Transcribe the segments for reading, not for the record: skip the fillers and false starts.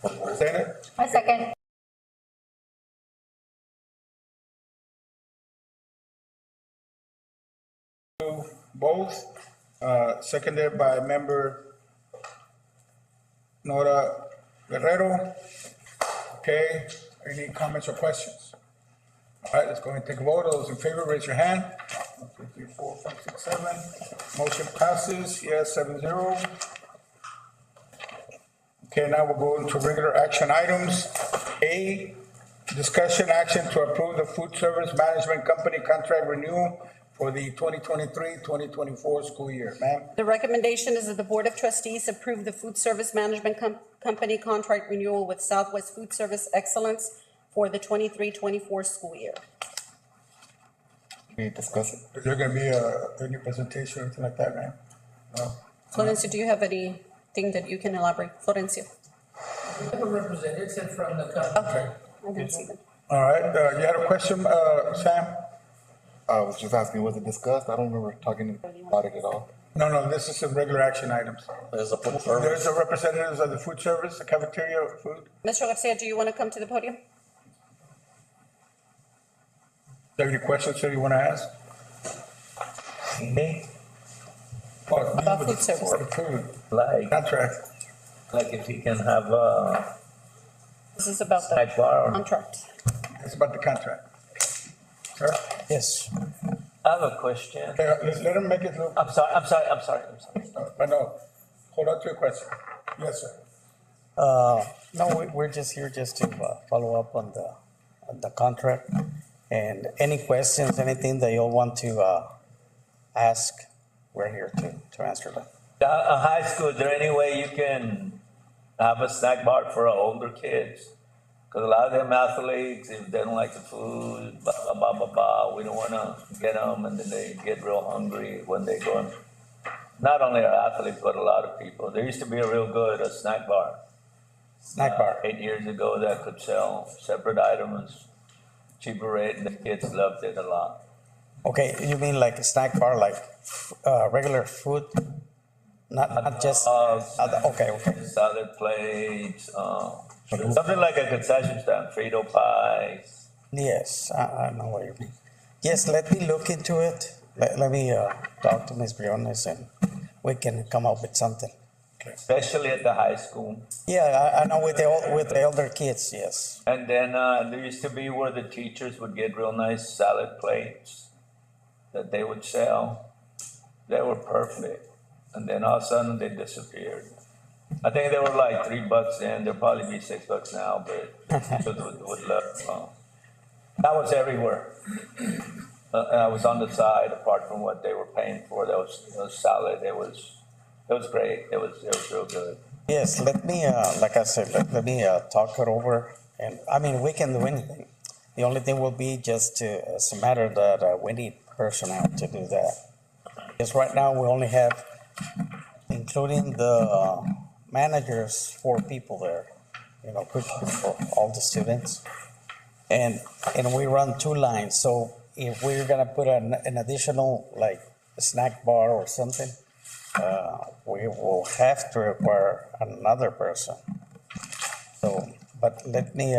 Second? I second. Both, seconded by member Nora Guerrero. Okay, any comments or questions? All right, let's go ahead and take a vote. All those in favor, raise your hand. 1, 2, 3, 4, 5, 6, 7. Motion passes, yes, 7-0. Okay, now we'll go into regular action items. A, discussion action to approve the food service management company contract renewal for the 2023-2024 school year. Ma'am? The recommendation is that the Board of Trustees approve the food service management company contract renewal with Southwest Food Service Excellence for the 23-24 school year. We discuss it. Is there gonna be any presentation or anything like that, ma'am? No? Florencio, do you have anything that you can elaborate? Florencio? We have a representative from the company. Okay, I didn't see that. All right, you had a question, Sam? I was just asking, was it discussed? I don't remember talking about it at all. No, this is some regular action items. There's a food There's service. a representatives of the food service, the cafeteria food. Mr. Garcia, do you want to come to the podium? Do you have any questions that you want to ask? Me? About food service. For the food Like contract. if he can have a This is about the snack bar. contract. It's about the contract. Sir? Yes. I have a question. Okay, let him make it look, I'm sorry. I know. Hold on to your question. Yes, sir. No, we're just here just to follow up on the contract. And any questions, anything that you'll want to ask, we're here to answer them. A high school, is there any way you can have a snack bar for our older kids? Because a lot of them athletes, if they don't like the food, blah, blah, blah, blah, blah, we don't want to get them and then they get real hungry when they go in. Not only our athletes, but a lot of people. There used to be a real good snack bar. Snack bar. 8 years ago that could sell separate items, cheaper rate, and the kids loved it a lot. Okay, you mean like a snack bar, like regular food? Not just, okay. Salad plates, something like a concession stand, Frito pies. Yes, I know what you mean. Yes, let me look into it. Let me talk to Ms. Briones and we can come up with something. Especially at the high school. Yeah, I know with the elder kids, yes. And then there used to be where the teachers would get real nice salad plates that they would sell. They were perfect. And then all of a sudden they disappeared. I think they were like $3 then. They'll probably be $6 now, but people would love. That was everywhere. I was on the side, apart from what they were paying for. That was salad. It was great. It was real good. Yes, let me, like I said, let me talk it over. And I mean, we can do anything. The only thing will be just it's a matter that we need personnel to do that. Because right now we only have, including the managers, 4 people there, cooking for all the students. And we run 2 lines. So if we're gonna put an additional like snack bar or something, we will have to require another person. So, but let me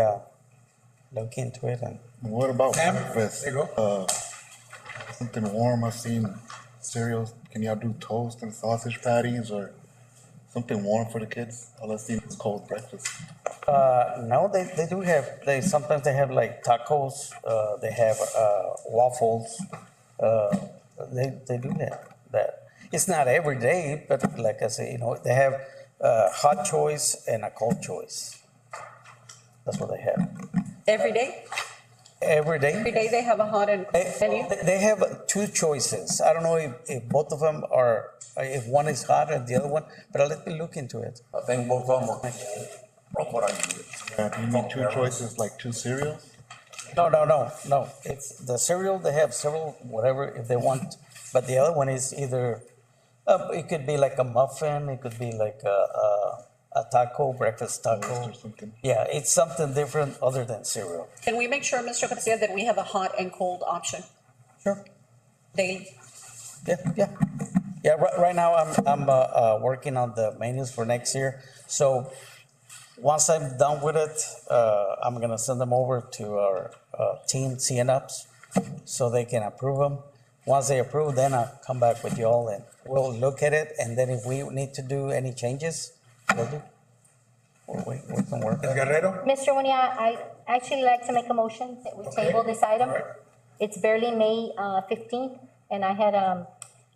look into it. And What about Ma'am, breakfast? there you go. Something warm. I've seen cereals. Can y'all do toast and sausage patties or something warm for the kids? All I've seen is cold breakfast. no, they do have. Sometimes they have like tacos. They have waffles. They do that. It's not every day, but like I say, they have hot choice and a cold choice. That's what they have. Every day? Every day. Every day they have a hot and cold menu? They have 2 choices. I don't know if both of them are, if one is hot and the other one, but let me look into it. I think both of them are. Do you need 2 choices, like 2 cereals? No. It's the cereal, they have several, whatever, if they want. But the other one is either, it could be like a muffin, it could be like a taco, breakfast taco. Or something. Yeah, it's something different other than cereal. Can we make sure, Mr. Garcia, that we have a hot and cold option Sure. daily? Yeah, right now I'm working on the menus for next year. So once I'm done with it, I'm gonna send them over to our team, CNUps, so they can approve them. Once they approve, then I'll come back with y'all and we'll look at it, and then if we need to do any changes, we'll do. We can work. Ms. Guerrero? Mr. Munia, I actually like to make a motion that we table this item. All right. It's barely May 15th, and I had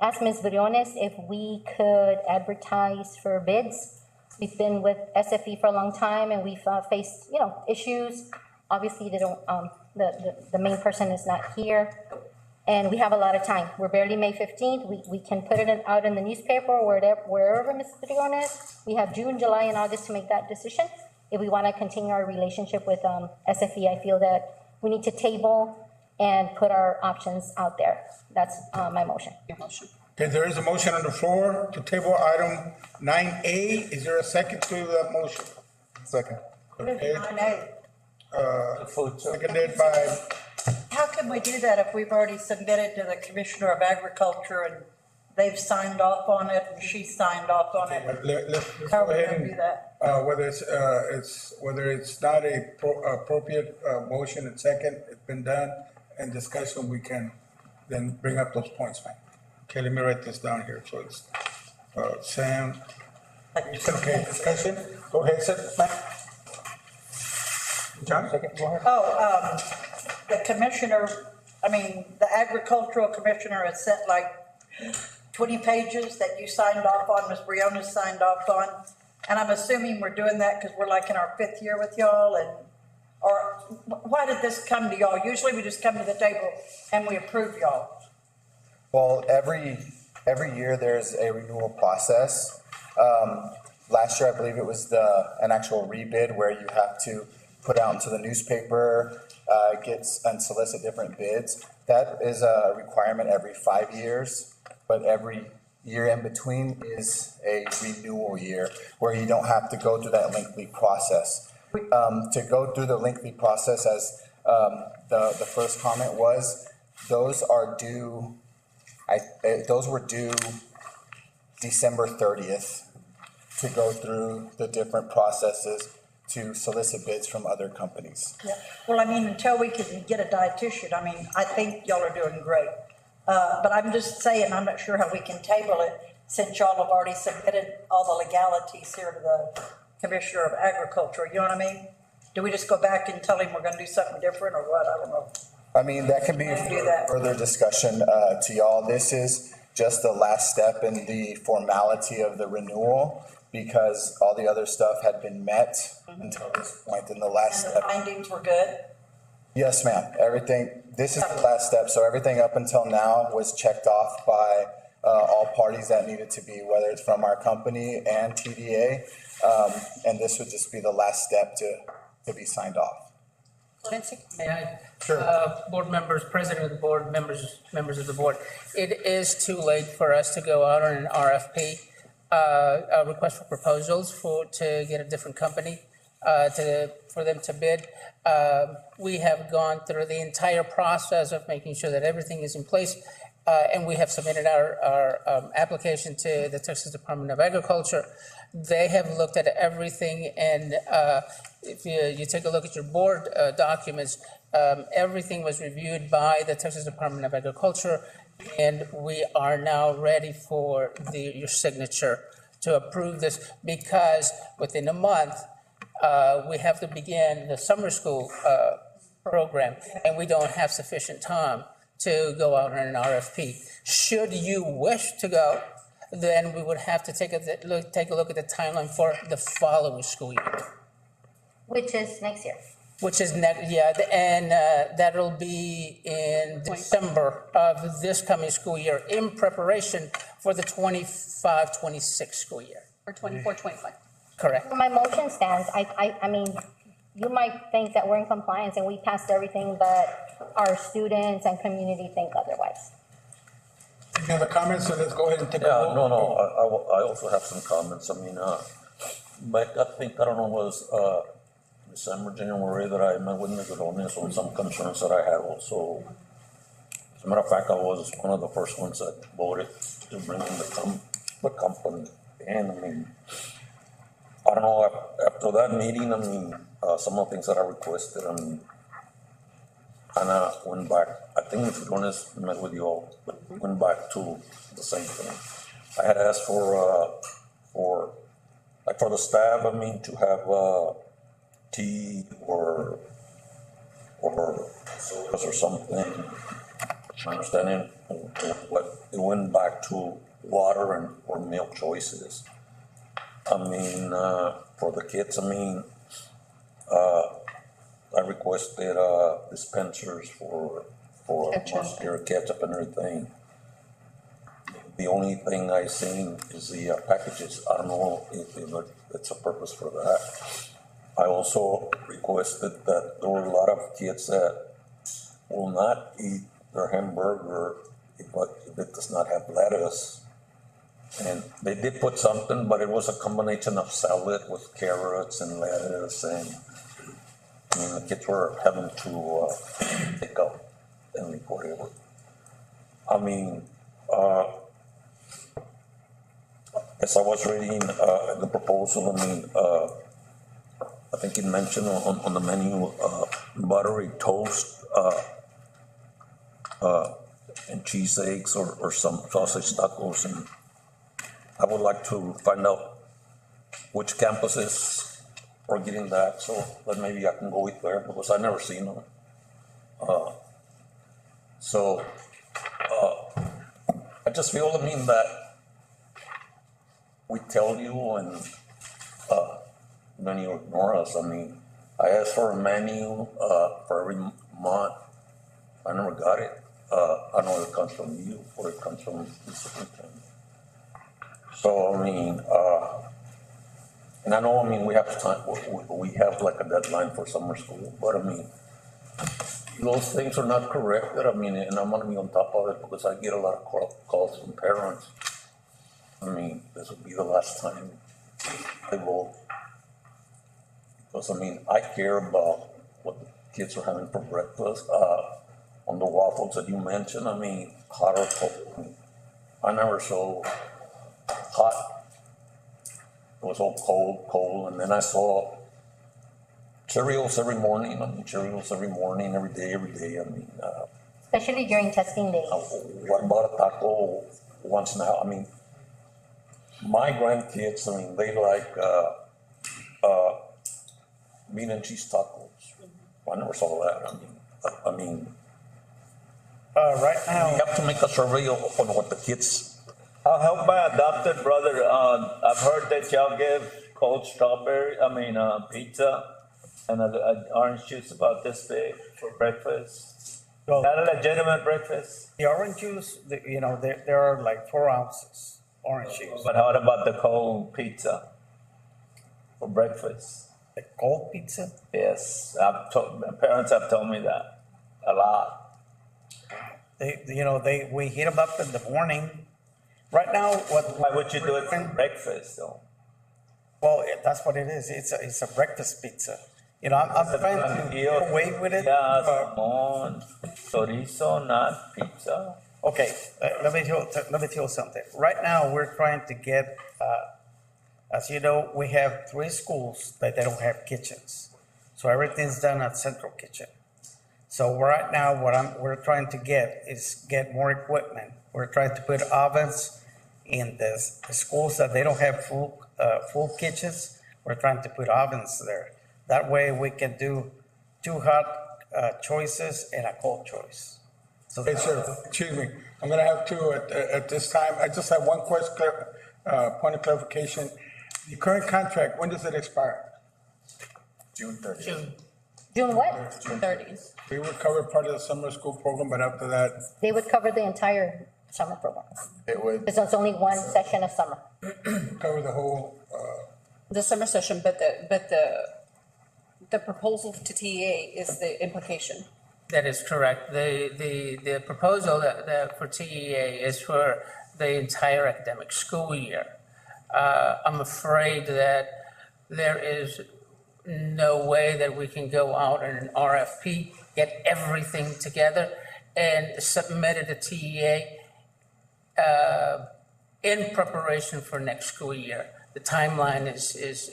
asked Ms. Briones if we could advertise for bids. We've been with SFE for a long time, and we've faced, issues. Obviously, they don't, the main person is not here, and we have a lot of time. We're barely May 15th. We can put it out in the newspaper, or wherever, Ms. Briones. We have June, July, and August to make that decision. If we want to continue our relationship with SFE, I feel that we need to table and put our options out there. That's my motion. Your motion. Okay, there is a motion on the floor to table item 9A. Is there a second to that motion? Second. Okay, The food service. seconded by, How can we do that if we've already submitted to the Commissioner of Agriculture and they've signed off on it and she signed off on it? let's How go are we ahead gonna do and, that? whether it's not a appropriate motion and second, it's been done, and discussion, we can then bring up those points, man. Okay, let me write this down here, so it's, Sam, you said, okay, discussion, go ahead, sir, ma'am. John, second, go ahead. The commissioner, the agricultural commissioner has sent like 20 pages that you signed off on, Ms. Briones signed off on. And I'm assuming we're doing that because we're like in our 5th year with y'all or why did this come to y'all? Usually we just come to the table and we approve y'all. Well, every year there's a renewal process. Last year, I believe it was an actual rebid where you have to put out into the newspaper, and solicit different bids. That is a requirement every 5 years, but every year in between is a renewal year where you don't have to go through that lengthy process. To go through the lengthy process, as the first comment was, those are due. Those were due December 30th to go through the different processes to solicit bids from other companies. Yeah. Well, until we can get a dietitian, I think y'all are doing great. But I'm just saying, I'm not sure how we can table it since y'all have already submitted all the legalities here to the Commissioner of Agriculture. You know what I mean? Do we just go back and tell him we're gonna do something different or what? I don't know. That can be Do that. further discussion to y'all. This is just the last step in the formality of the renewal because all the other stuff had been met until this point in the last And the step. findings were good? Yes, ma'am. This is the last step. So everything up until now was checked off by all parties that needed to be, whether it's from our company and TDA. And this would just be the last step to be signed off. Lindsay? May I? Sure. Board members, president of the board, members of the board. It is too late for us to go out on an RFP, a request for proposals to get a different company, for them to bid. We have gone through the entire process of making sure that everything is in place. And we have submitted our application to the Texas Department of Agriculture. They have looked at everything, and if you take a look at your board documents, everything was reviewed by the Texas Department of Agriculture, and we are now ready for your signature to approve this because within a month, we have to begin the summer school program, and we don't have sufficient time to go out on an RFP. Should you wish to go, then we would have to take a look at the timeline for the following school year. Which is next year. Which is and that'll be in December of this coming school year in preparation for the 25-26 school year. Or 24-25? Correct. My motion stands. You might think that we're in compliance and we passed everything, but our students and community think otherwise. Any other comments? So let's go ahead and take a Yeah, vote. I also have some comments. But I think, I don't know, it was December, January that I met with Ms. Rones on some concerns that I had also. As a matter of fact, I was one of the first ones that voted to bring in the company. And I don't know, after that meeting, I mean, some of the things that I requested, I mean, kinda went back, I think if you're honest, met with you all, but went back to the same thing. I had asked like for the staff, I mean, to have, tea or sodas or something. My understanding, what, it went back to water and, or milk choices. I mean, for the kids, I mean, I requested, dispensers for Ketchup. mustard, ketchup and everything. The only thing I seen is the packages. I don't know if it's a purpose for that. I also requested that there were a lot of kids that will not eat their hamburger if it does not have lettuce. And they did put something, but it was a combination of salad with carrots and lettuce, and I mean, the kids were having to pick up and leave whatever. I mean, as I was reading the proposal, I mean, I think it mentioned on the menu buttery toast and cheese eggs or some sausage tacos, and I would like to find out which campuses are getting that, so that maybe I can go eat there, because I've never seen them. So I just feel, I mean, that we tell you and then you ignore us. I mean, I asked for a menu for every month. I never got it. I don't know if it comes from you or it comes from the superintendent. So, I mean, and I know, I mean, we have time, we have like a deadline for summer school, but I mean, those things are not corrected. I mean, and I'm gonna be on top of it because I get a lot of calls from parents. I mean, this will be the last time I vote. Because, I mean, I care about what the kids are having for breakfast. On the waffles that you mentioned, I mean, hot or cold. I never saw hot. It was all cold, and then I saw cereals every morning. I mean, cereals every morning, every day. I mean, Especially during testing days. what about a taco once in a while? I mean, my grandkids, I mean, they like meat and cheese tacos. I never saw that. I mean, Right now, we have to make a survey on what the kids. I'll help my adopted brother. I've heard that y'all give cold strawberry, pizza and an orange juice about this big for breakfast. well, Is that a legitimate breakfast? the orange juice, there are like 4 ounces orange juice. But how about the cold pizza for breakfast? The cold pizza, Yes, my parents have told me that a lot. we heat them up in the morning. Right now, Why would you do it for breakfast though? Well, that's what it is. It's a breakfast pizza. I'm trying to get away with it. Yeah, but- Simon, chorizo, not pizza. Okay, let me tell you something. Right now, we're trying to get, as you know, we have 3 schools that they don't have kitchens. So everything's done at Central Kitchen. So right now, we're trying to get more equipment. We're trying to put ovens in the schools that they don't have full kitchens. We're trying to put ovens there. That way we can do 2 hot choices and a cold choice. So Okay, sir, excuse me, I'm gonna have to, at this time, I just have one point of clarification. The current contract, when does it expire? June 30th. June what? June 30th. We would cover part of the summer school program, but after that, They would cover the entire summer program. It would, Because it's only one session of summer. cover the whole, The summer session, but the proposal to TEA is the implication. That is correct. The proposal that for TEA is for the entire academic school year. I'm afraid that there is no way that we can go out in an RFP, get everything together and submit it to TEA in preparation for next school year. the timeline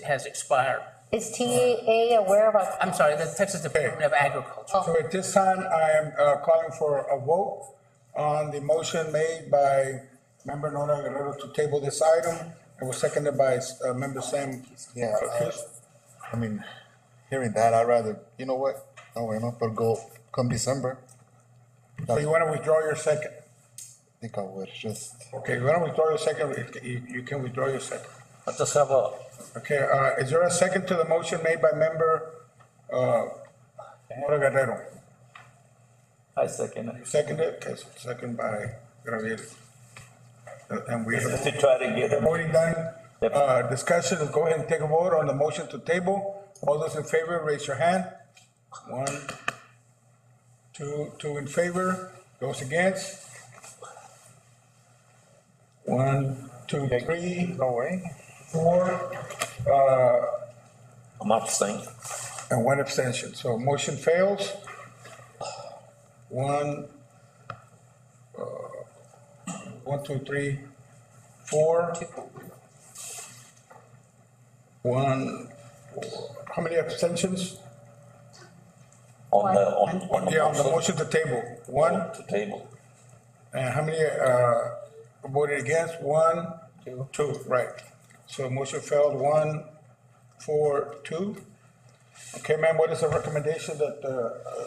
has expired. Is TEA aware of our? I'm sorry, the Texas Department of Agriculture. So at this time, I am calling for a vote on the motion made by Member Nora Guerrero to table this item. It was seconded by Member Sam. Yeah, I mean, hearing that, I'd rather, you know what? No, we're not gonna go come December. So you want to withdraw your second? I think I would, just, Okay, you want to withdraw your second? You can withdraw your second. I just have a, Okay, is there a second to the motion made by Member Nora Guerrero? I second it. Seconded, okay, so second by Gabriel. And we This is have to try to get them. voting done. Discussion, let's go ahead and take a vote on the motion to table. All those in favor, raise your hand. One, two in favor. Those against? One, two, three. No way. Four, I'm abstaining. and one abstention. So motion fails. One, 2, 3, 4. One, how many abstentions? On the Yeah, on the motion. motion to table. One, To table. and how many, voted against? One, two, right. So motion failed, 1, 4, 2. Okay, ma'am, what is the recommendation that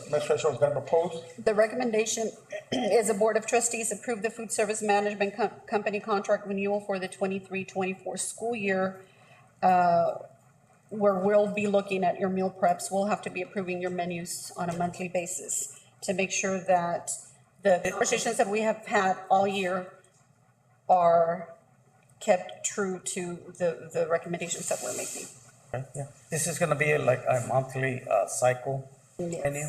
administration was gonna propose? The recommendation is the Board of Trustees approve the food service management company contract renewal for the 23-24 school year, where we'll be looking at your meal preps. We'll have to be approving your menus on a monthly basis to make sure that the conversations that we have had all year are kept true to the recommendations that we're making. Yeah. This is gonna be like a monthly cycle menu.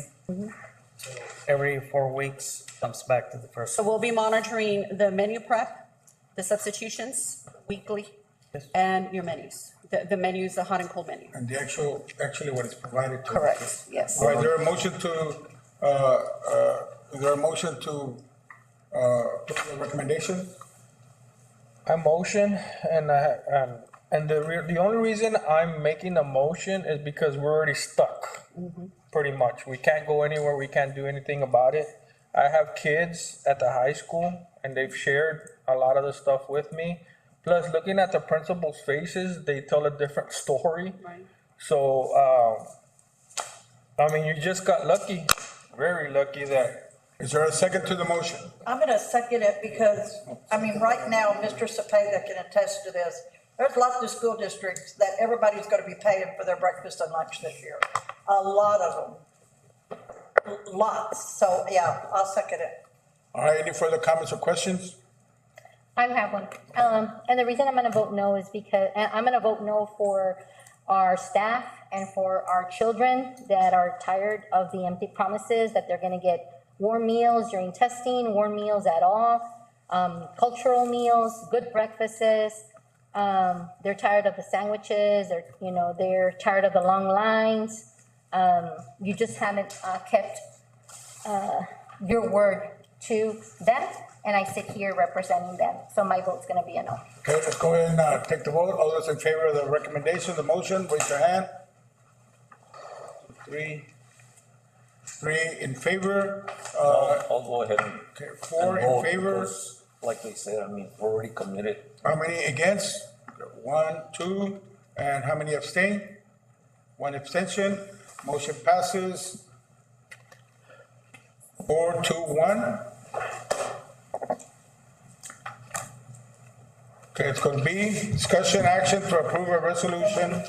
So every 4 weeks comes back to the first. So we'll be monitoring the menu prep, the substitutions weekly, Yes. and your menus, the menus, the hot and cold menu. And the actually what is provided to. Correct, yes. All right, is there a motion to, is there a motion to, put the recommendation? I motion and the only reason I'm making a motion is because we're already stuck. Pretty much. We can't go anywhere. We can't do anything about it. I have kids at the high school and they've shared a lot of the stuff with me. Plus, looking at the principals' faces, they tell a different story. Right. So, I mean, you just got lucky, very lucky that. Is there a second to the motion? I'm gonna second it because, I mean, right now, Mr. Cepeda can attest to this. There's lots of school districts that everybody's gonna be paying for their breakfast and lunch this year. A lot of them. Lots. So, yeah, I'll second it. All right, any further comments or questions? I have one. And the reason I'm gonna vote no is because, and I'm gonna vote no for our staff and for our children that are tired of the empty promises that they're gonna get warm meals during testing, warm meals at all, cultural meals, good breakfasts. They're tired of the sandwiches, they're tired of the long lines. You just haven't kept your word to them, and I sit here representing them. So my vote's gonna be a no. Okay, let's go ahead and take the vote. All those in favor of the recommendation, the motion, raise your hand. Three in favor, I'll go ahead and. okay, 4 and in vote favor. because, like they said, I mean, we're already committed. How many against? 1, 2, and how many abstain? 1 abstention. Motion passes. 4, 2, 1. Okay, let's go to B, discussion action to approve a resolution.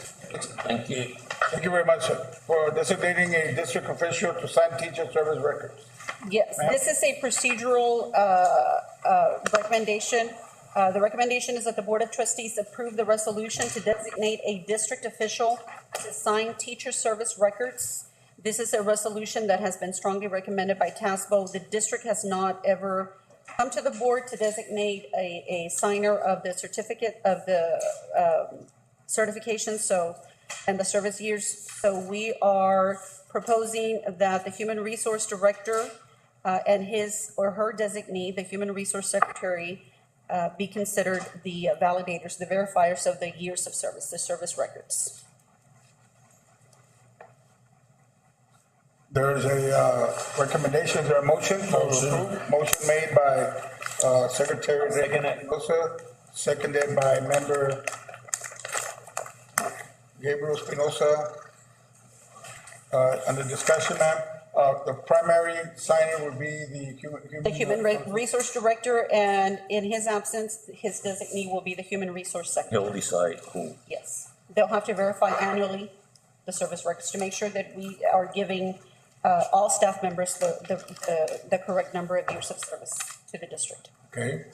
Thank you. Thank you very much, sir, for designating a district official to sign teacher service records. Yes, this is a procedural recommendation. The recommendation is that the Board of Trustees approve the resolution to designate a district official to sign teacher service records. This is a resolution that has been strongly recommended by TASBO. The district has not ever come to the board to designate a signer of the certificate of the certification, and the service years. So we are proposing that the Human Resource Director and his or her designee, the Human Resource Secretary, be considered the validators, the verifiers of the years of service, the service records. There's a recommendation, there a motion to approve? Motion made by Secretary Espinosa, seconded by Member Gabriel Espinosa. Under discussion, ma'am, the primary signer would be The Human Resource Director, and in his absence, his designee will be the Human Resource Secretary. He'll decide who. Yes, they'll have to verify annually the service records to make sure that we are giving all staff members the correct number of years of service to the district. Okay,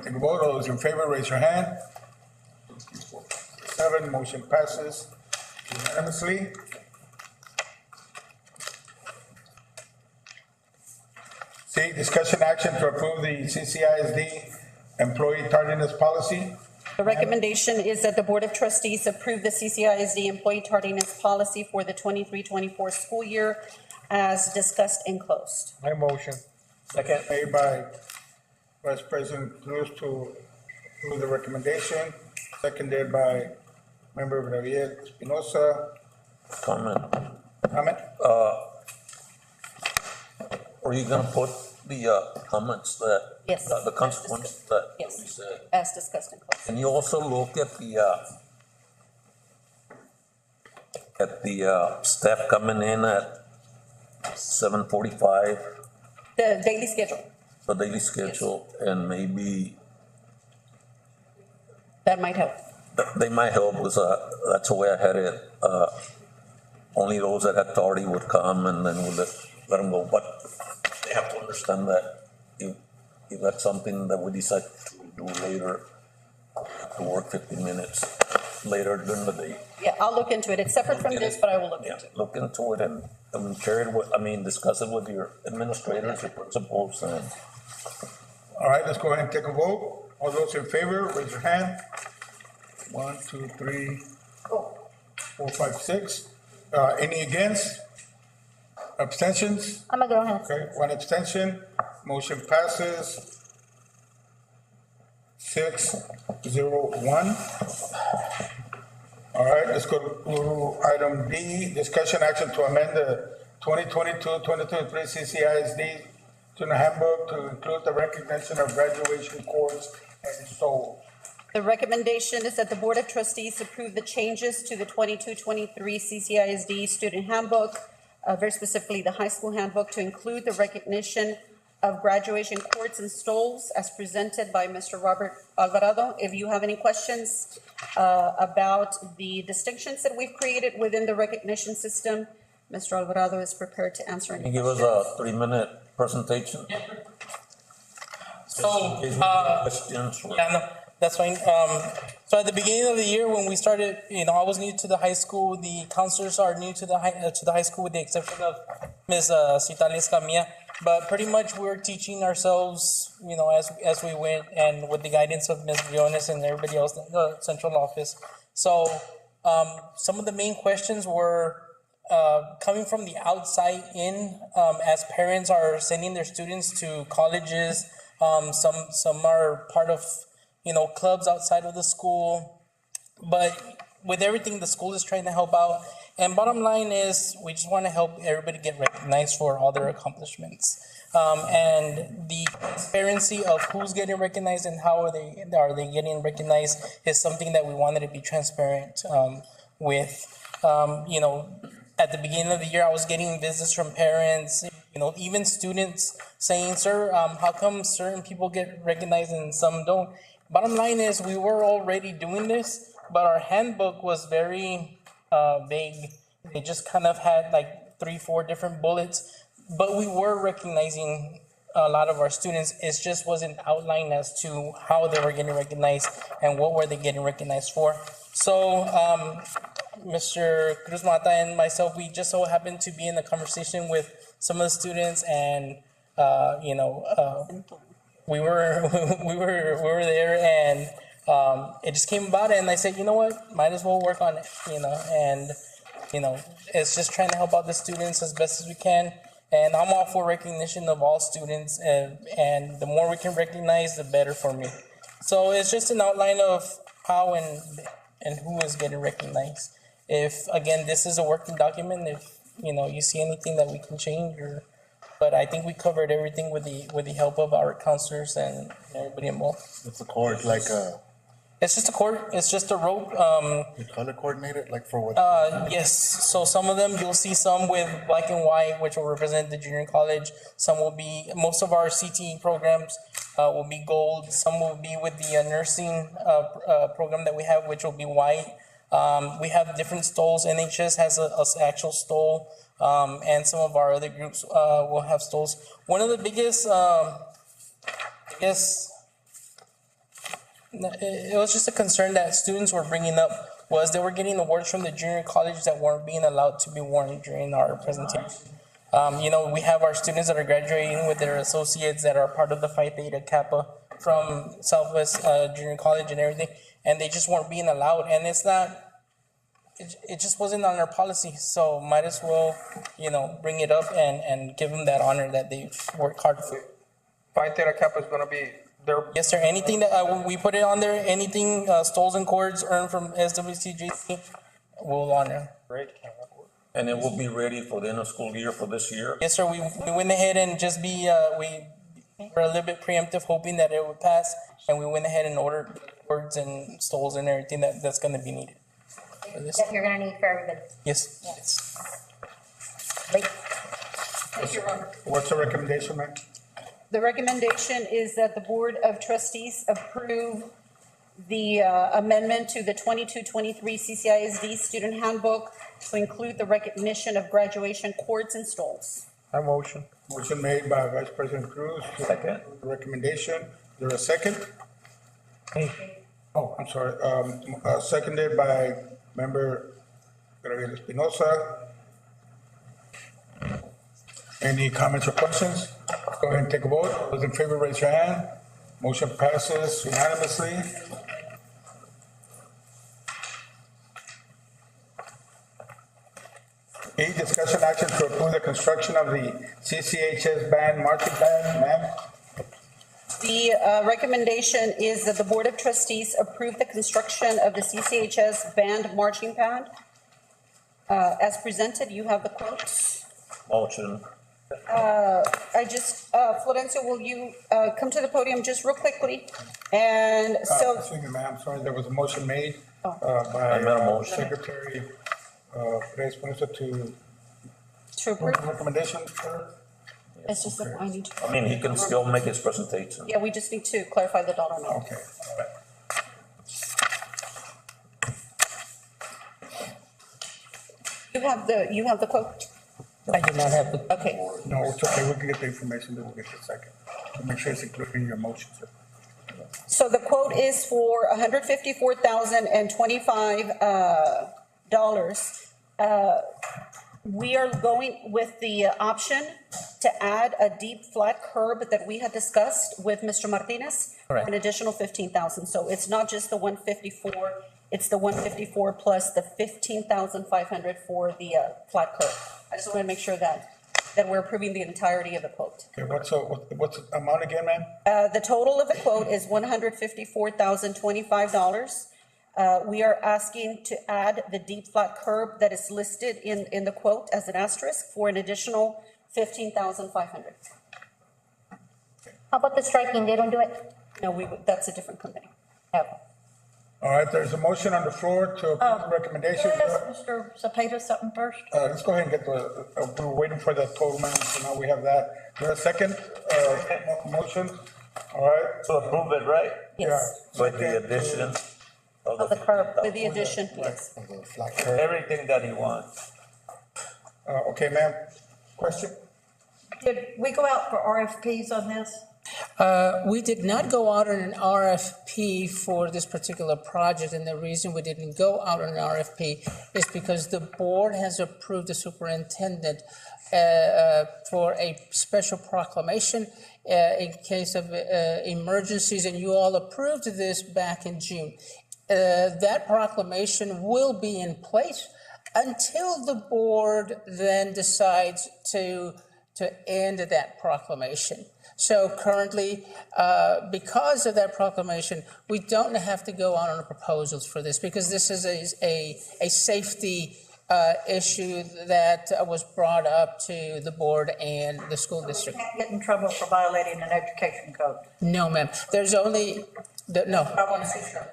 take a vote. All those in favor, raise your hand. 7, motion passes unanimously. C, discussion action to approve the CCISD employee tardiness policy. The recommendation is that the Board of Trustees approve the CCISD employee tardiness policy for the 23-24 school year as discussed and closed. My motion. Second. Made by Vice President Cruz to approve the recommendation, seconded by Member Gabriel Espinosa. Comment. Comment? Are you gonna put the comments that? Yes. The consequences that we Yes, said? as discussed and closed. Can you also look at the staff coming in at 7:45, The daily schedule, the daily schedule, and maybe that might help. they might help with, that's the way I had it. Only those that had authority would come and then we'll let them go. But they have to understand that if that's something that we decide to do later, to work 15 minutes later during the day. Yeah, I'll look into it. It's separate from this, but I will look Yeah, into it. look into it and share it with, discuss it with your administrators, your principals, and All right, let's go ahead and take a vote. All those in favor, raise your hand. 1, 2, 3, 4, 5, 6. Any against? Abstentions? I'm gonna go ahead. Okay, 1 abstention. Motion passes 6-0-1. All right, let's go to item D, discussion action to amend the 2022-2023 CCISD student handbook to include the recognition of graduation course and SOL. The recommendation is that the Board of Trustees approve the changes to the 22-23 CCISD student handbook, very specifically the high school handbook, to include the recognition of graduation courts and stoles as presented by Mr. Robert Alvarado. If you have any questions about the distinctions that we've created within the recognition system, Mr. Alvarado is prepared to answer any can you give us questions. a 3-minute presentation? So, Questions or- yeah, no, that's fine. So at the beginning of the year, when we started, I was new to the high school. The counselors are new to the high school, with the exception of Ms. Citales Camilla. But pretty much we're teaching ourselves, as we went, and with the guidance of Ms. Briones and everybody else in the central office. So, some of the main questions were coming from the outside in, as parents are sending their students to colleges. Some are part of, clubs outside of the school. But with everything, the school is trying to help out. And bottom line is, we just want to help everybody get recognized for all their accomplishments. And the transparency of who's getting recognized and how are they getting recognized is something that we wanted to be transparent with. At the beginning of the year, I was getting visits from parents, even students saying, "Sir, how come certain people get recognized and some don't?" Bottom line is, we were already doing this, but our handbook was very vague. It just kind of had like 3-4 different bullets, but we were recognizing a lot of our students. It just wasn't outlined as to how they were getting recognized and what were they getting recognized for. So, Mr. Cruz Mata and myself, we just so happened to be in a conversation with some of the students, and we were there, and it just came about it, and I said, you know what, might as well work on it, and it's just trying to help out the students as best as we can. And I'm all for recognition of all students, and the more we can recognize, the better for me. So it's just an outline of how and who is getting recognized. If, again, this is a working document, if, you see anything that we can change but I think we covered everything with the help of our counselors and everybody involved. It's a cord, like It's just a cord, it's just a rope, you color coordinated, like for what? yes, so some of them, you'll see some with black and white, which will represent the junior college. Some will be, most of our CTE programs will be gold. Some will be with the nursing program that we have, which will be white. We have different stoles. NHS has a actual stole, and some of our other groups will have stoles. One of the biggest, it was just a concern that students were bringing up was they were getting awards from the junior college that weren't being allowed to be worn during our presentation. We have our students that are graduating with their associates that are part of the Phi Theta Kappa from Southwest Junior College and everything, and they just weren't being allowed. And it's not, it just wasn't on our policy. So might as well, bring it up and give them that honor that they worked hard for. Phi Theta Kappa is gonna be there. Yes, sir. Anything that we put it on there, anything stoles and cords earned from SWCJC, we'll honor. Great. And it will be ready for the end of school year for this year? Yes, sir. We went ahead and just we were a little bit preemptive, hoping that it would pass, and we went ahead and ordered cords and stoles and everything that's going to be needed. That you're gonna need for everybody. Yes. Great. Thank you, Robert. What's the recommendation, ma'am? The recommendation is that the Board of Trustees approve the amendment to the 22-23 CCISD Student Handbook to include the recognition of graduation cords and stoles. I motion. Motion made by Vice President Cruz. Second. Recommendation. Is there a second? Oh, I'm sorry. Seconded by Member Gabriel Espinosa. Any comments or questions? Go ahead and take a vote. Those in favor, raise your hand. Motion passes unanimously. E, discussion action to approve the construction of the CCHS band marching band, ma'am. The recommendation is that the Board of Trustees approve the construction of the CCHS band marching band. As presented, you have the quotes. Motion. Florencio, will you come to the podium just real quickly? And so, Excuse me, ma'am, sorry, there was a motion made Oh. by I made a motion. Secretary Perez Espinosa to approve, recommendation, sir? it's just that I need to. I mean, he can still make his presentation. Yeah, we just need to clarify the dollar amount. Okay, all right. You have the quote? I did not have the. Okay. No, it's okay, we can get the information, then we'll get the second. So make sure it's included in your motion, sir. So the quote is for $154,025. We are going with the option to add a deep flat curb that we had discussed with Mr. Martinez. Correct. An additional 15,000. So it's not just the 154, it's the 154 plus the 15,500 for the flat curb. I just want to make sure that we're approving the entirety of the quote. Okay, what's the amount again, ma'am? The total of the quote is $154,025. We are asking to add the deep flat curb that is listed in the quote as an asterisk for an additional 15,500. How about the striking? They don't do it? No, that's a different company. Okay. All right, there's a motion on the floor to approve the recommendation. Can I ask Mr. Cepeda something first? Let's go ahead and get we were waiting for the total amount, so now we have that. Is there a second, motion? All right. To approve it, right? Yes, With the addition Of the curb. with the addition, yes. Of the flat curve. Everything that he wants. Okay, ma'am, question? Did we go out for RFPs on this? We did not go out on an RFP for this particular project, and the reason we didn't go out on an RFP is because the board has approved the superintendent for a special proclamation in case of emergencies, and you all approved this back in June. That proclamation will be in place until the board then decides to end that proclamation. So currently, because of that proclamation, we don't have to go on proposals for this because this is a safety issue that was brought up to the board and the school district. Can't get in trouble for violating an education code. No, ma'am. There's only, no. I want to see sure.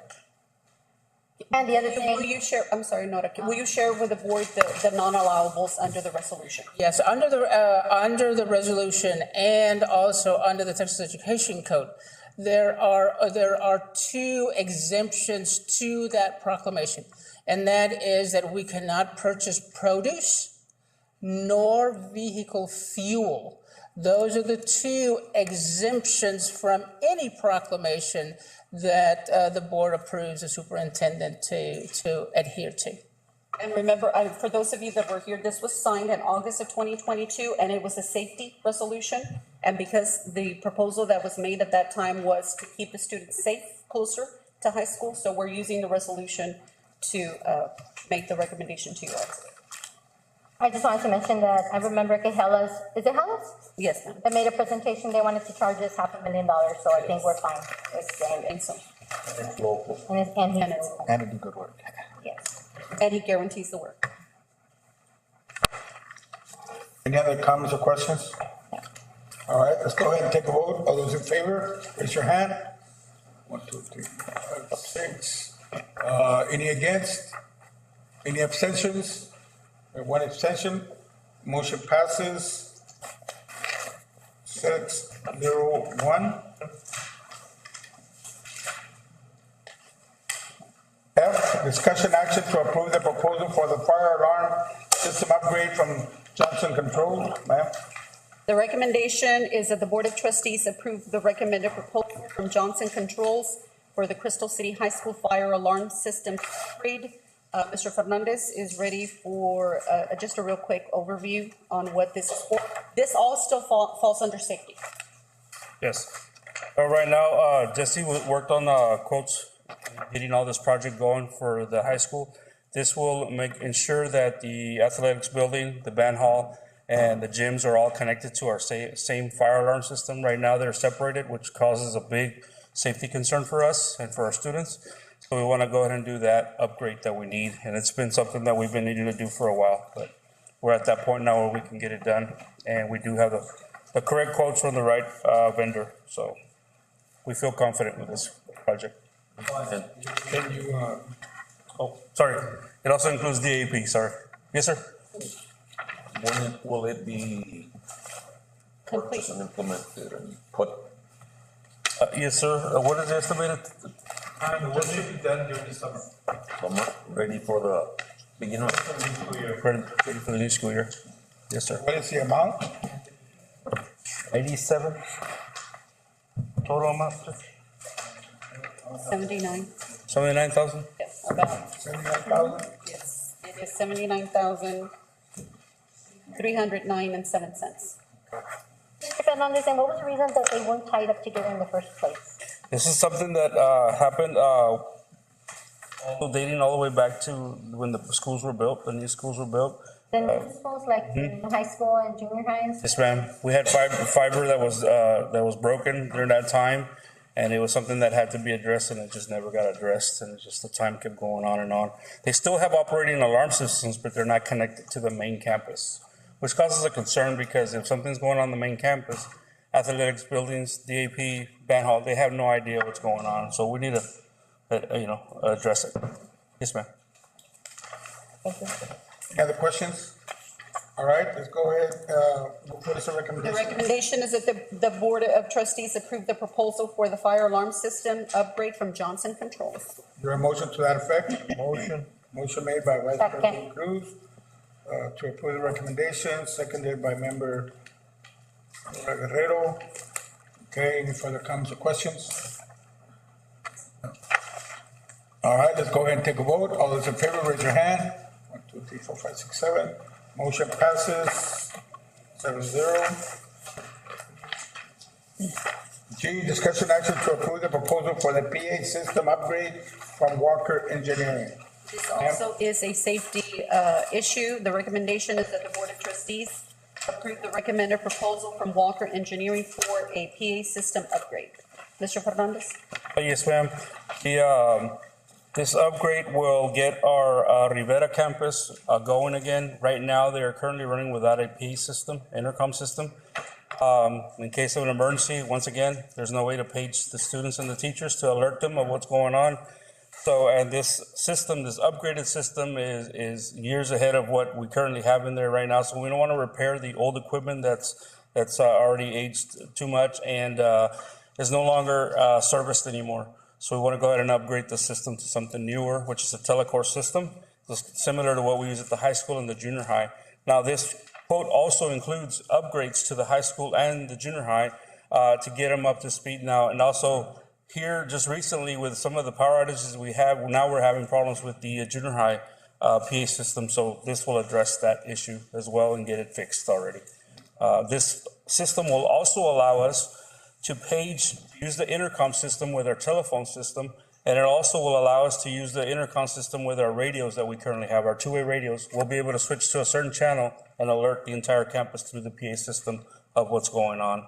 And the other Will thing, you share, I'm sorry, Nora, will you share with the board the non-allowables under the resolution? Yes, under the resolution and also under the Texas Education Code, there are two exemptions to that proclamation. And that is that we cannot purchase produce nor vehicle fuel. Those are the two exemptions from any proclamation that the board approves the superintendent to adhere to. And remember, for those of you that were here, this was signed in August of 2022, and it was a safety resolution. And because the proposal that was made at that time was to keep the students safe closer to high school, so we're using the resolution to make the recommendation to you all. I just wanted to mention that I remember que Hellas, is it Hellas? Yes, ma'am. That made a presentation, they wanted to charge us $500,000, so I think we're fine. And so, It's local. And to do good work. Yes. and he guarantees the work. Any other comments or questions? All right, let's go ahead and take a vote. All those in favor, raise your hand. 1, 2, 3, 4, 5, 6. Any against? Any abstentions? One abstention. Motion passes 6-0-1. F, discussion action to approve the proposal for the fire alarm system upgrade from Johnson Controls. Ma'am? The recommendation is that the Board of Trustees approve the recommended proposal from Johnson Controls for the Crystal City High School fire alarm system upgrade. Mr. Fernandez is ready for just a real quick overview on what this is for. This all still falls under safety. Yes. Right now, Jesse worked on quotes, getting all this project going for the high school. This will ensure that the athletics building, the band hall, and the gyms are all connected to our same fire alarm system. Right now, they're separated, which causes a big safety concern for us and for our students. So we want to go ahead and do that upgrade that we need. And it's been something that we've been needing to do for a while, but we're at that point now where we can get it done. And we do have the correct quotes from the right vendor. So we feel confident with this project. Can you, Oh, sorry. It also includes DAP, sorry. Yes, sir? When will it be purchased and implemented and put? Yes, sir. What is the estimated? What should be done during the summer? Ready for the beginning of Ready for the new school year. Yes, sir. what is the amount? 87 total amount, sir? 79. 79,000? Yes, about, 79,000? yes, it is 79,309.07. Mr. Fernandez, and what was the reason that they weren't tied up together in the first place? This is something that happened dating all the way back to when the schools were built, the new schools were built. The new schools, like in high school and junior highs? Yes, ma'am. We had fiber that was broken during that time, and it was something that had to be addressed, and it just never got addressed, and just the time kept going on and on. They still have operating alarm systems, but they're not connected to the main campus, which causes a concern because if something's going on the main campus, athletics buildings, DAP, band hall, they have no idea what's going on. So we need to, address it. Yes, ma'am. Thank you. Any other questions? All right, let's go ahead. What is the The recommendation? recommendation is that the Board of Trustees approve the proposal for the fire alarm system upgrade from Johnson Controls. Is there a motion to that effect? Motion. Motion made by Vice Second. President Cruz to approve the recommendation, seconded by Member Guerrero. Okay, any further comments or questions? All right, let's go ahead and take a vote. All those in favor, raise your hand. 1, 2, 3, 4, 5, 6, 7. Motion passes 7-0. G, discussion action to approve the proposal for the PA system upgrade from Walker Engineering. This also is a safety issue. The recommendation is that the Board of Trustees approve the recommended proposal from Walker Engineering for a PA system upgrade. Mr. Fernandez? Yes, ma'am. This upgrade will get our Rivera campus going again. Right now, they are currently running without a PA system, intercom system. In case of an emergency, once again, there's no way to page the students and the teachers to alert them of what's going on. So, and this system, this upgraded system is years ahead of what we currently have in there right now. So we don't want to repair the old equipment that's already aged too much and is no longer serviced anymore. So we want to go ahead and upgrade the system to something newer, which is a telecore system, similar to what we use at the high school and the junior high. Now, this quote also includes upgrades to the high school and the junior high to get them up to speed now. And also here, just recently, with some of the power outages we have, now we're having problems with the junior high PA system. So this will address that issue as well and get it fixed already. This system will also allow us to use the intercom system with our telephone system, and it also will allow us to use the intercom system with our radios that we currently have, our two-way radios. We'll be able to switch to a certain channel and alert the entire campus through the PA system of what's going on,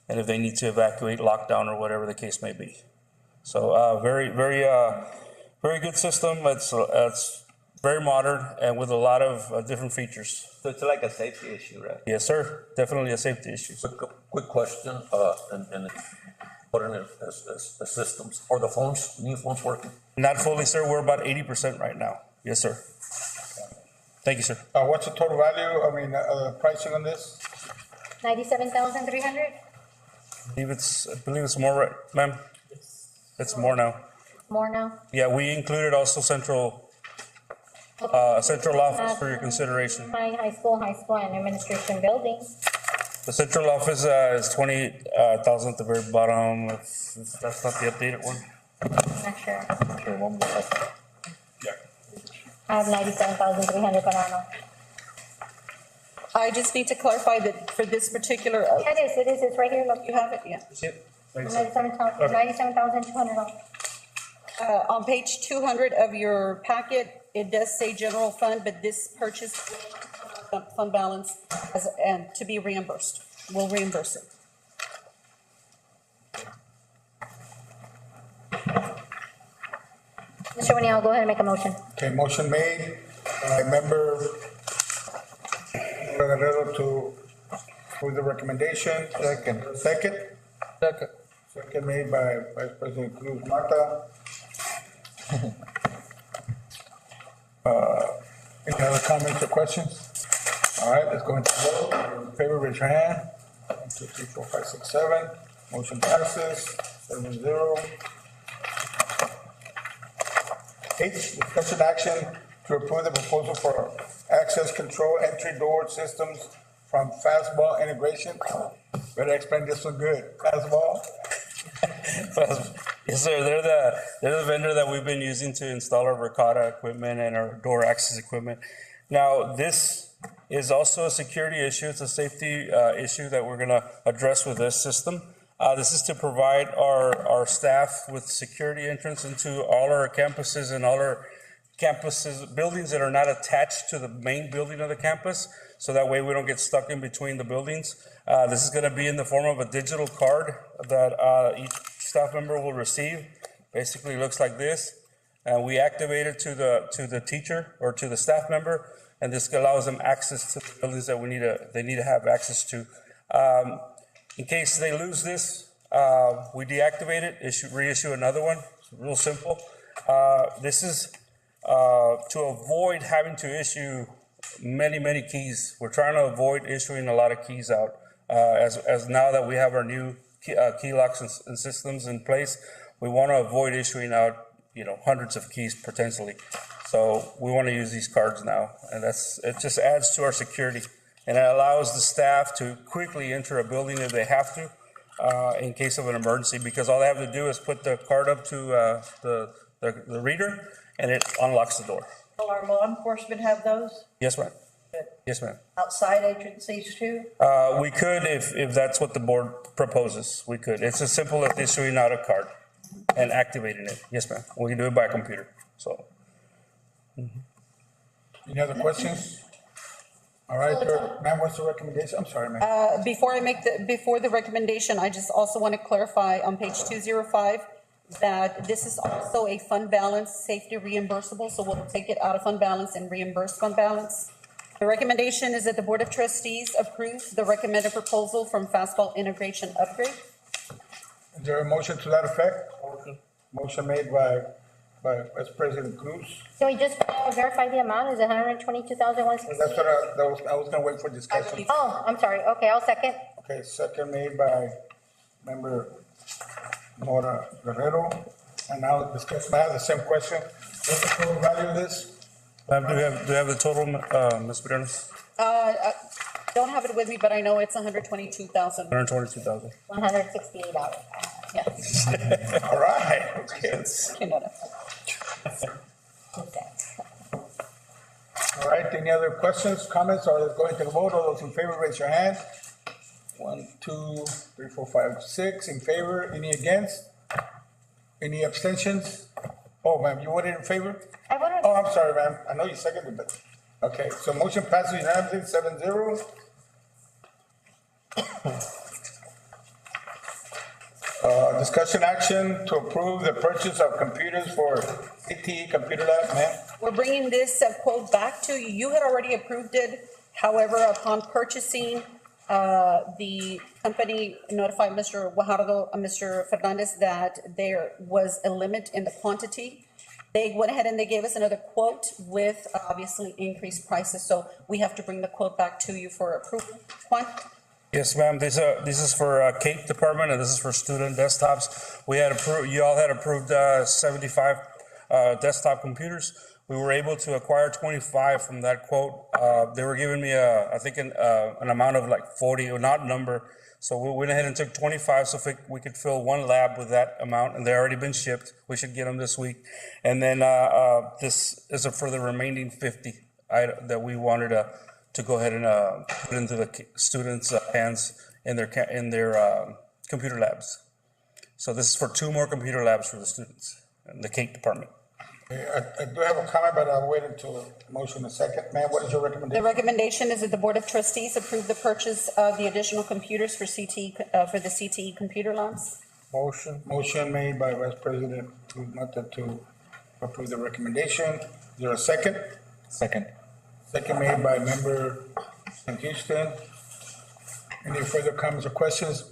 and if they need to evacuate, lockdown, or whatever the case may be. So very good system. It's very modern and with a lot of different features. So it's like a safety issue, right? Yes, sir. Definitely a safety issue. Quick question, and put in as systems, are the phones, new phones working? Not fully, sir. We're about 80% right now. Yes, sir. Thank you, sir. What's the total value, pricing on this? 97,300? I believe it's more, right, ma'am? It's more now. More now? Yeah, we included also central office for your consideration. High school, and administration building. The central office is 20,000 at the very bottom. If that's not the updated one. Not sure. Yeah. I have 97,300 for now. I just need to clarify that for this particular. Yeah, it is, it's right here, look. You have it, yeah. $97,200. On page 200 of your packet, it does say general fund, but this purchase fund balance and to be reimbursed. We'll reimburse it. Mr. Winnie, I'll go ahead and make a motion. Okay, motion made by member Guerrero to approve the recommendation. Second. Second made by Vice President Cruz Mata. Any other comments or questions? All right, let's go into vote. All in favor, raise your hand. 1, 2, 3, 4, 5, 6, 7. Motion passes 7-0. H, discussion action to approve the proposal for access control entry door systems from Fastball Integration. Better explain this one good. Fastball? Yes, sir. They're the vendor that we've been using to install our Verkada equipment and our door access equipment. Now, this is also a security issue. It's a safety issue that we're going to address with this system. This is to provide our staff with security entrance into all our campuses and all our buildings that are not attached to the main building of the campus. So that way we don't get stuck in between the buildings. This is going to be in the form of a digital card that each staff member will receive. Basically looks like this. And we activate it to the teacher or to the staff member, and this allows them access to the buildings that they need to have access to. In case they lose this, we deactivate it, reissue another one. It's real simple. This is to avoid having to issue many keys. We're trying to avoid issuing a lot of keys out. As now that we have our new key locks and systems in place, we want to avoid issuing out hundreds of keys potentially. So we want to use these cards now, and it just adds to our security, and it allows the staff to quickly enter a building if they have to in case of an emergency, because all they have to do is put the card up to the reader, and it unlocks the door. Will our law enforcement have those? Yes, ma'am. Yes, ma'am. Outside agencies too? We could, if that's what the board proposes, we could. It's as simple as issuing out a card and activating it. Yes, ma'am. We can do it by computer, so. Any other questions? All right, ma'am, what's the recommendation? I'm sorry, ma'am. Before the recommendation, I just also want to clarify on page 205 that this is also a fund balance safety reimbursable, so we'll take it out of fund balance and reimburse fund balance. The recommendation is that the Board of Trustees approve the recommended proposal from Fastball Integration Upgrade. Is there a motion to that effect? Motion made by Vice President Cruz. Can we just verify the amount? Is it 122,160? That's what I was gonna wait for discussion. Oh, I'm sorry. Okay, I'll second. Okay, second made by Member Nora Guerrero. And now discussion, I have the same question. What's the total value of this? Ma'am, do you have the total, Ms. Briones? Don't have it with me, but I know it's 122,000. 122,000. $168. Yes. All right, okay. All right, any other questions, comments, or let's go ahead and take a vote. All those in favor, raise your hand. 1, 2, 3, 4, 5, 6 in favor. Any against? Any abstentions? Oh, ma'am, you voted in favor? I voted. Oh, I'm sorry, ma'am. I know you seconded, but, okay, so motion passes unanimously, 7-0. Discussion action to approve the purchase of computers for CTE Computer Lab, ma'am. We're bringing this quote back to you. You had already approved it. However, upon purchasing, the company notified Mr. Guajardo, Mr. Fernandez, that there was a limit in the quantity. They went ahead and they gave us another quote with obviously increased prices. So we have to bring the quote back to you for approval. Juan? Yes, ma'am. This is for Cape Department, and this is for student desktops. We had approved, you all had approved 75 desktop computers. We were able to acquire 25 from that quote. They were giving me I think an amount of like 40 or not number. So we went ahead and took 25, so if we could fill one lab with that amount, and they've already been shipped. We should get them this week. And then this is for the remaining 50 that we wanted to go ahead and put into the students' hands in their computer labs. So this is for 2 more computer labs for the students in the Cape Department. I do have a comment, but I'll wait until motion a second. Ma'am, what is your recommendation? The recommendation is that the Board of Trustees approve the purchase of the additional computers for for the CTE computer labs. Motion made by Vice President Mata to approve the recommendation. Is there a second? Second. Second made by Member St. Houston. Any further comments or questions?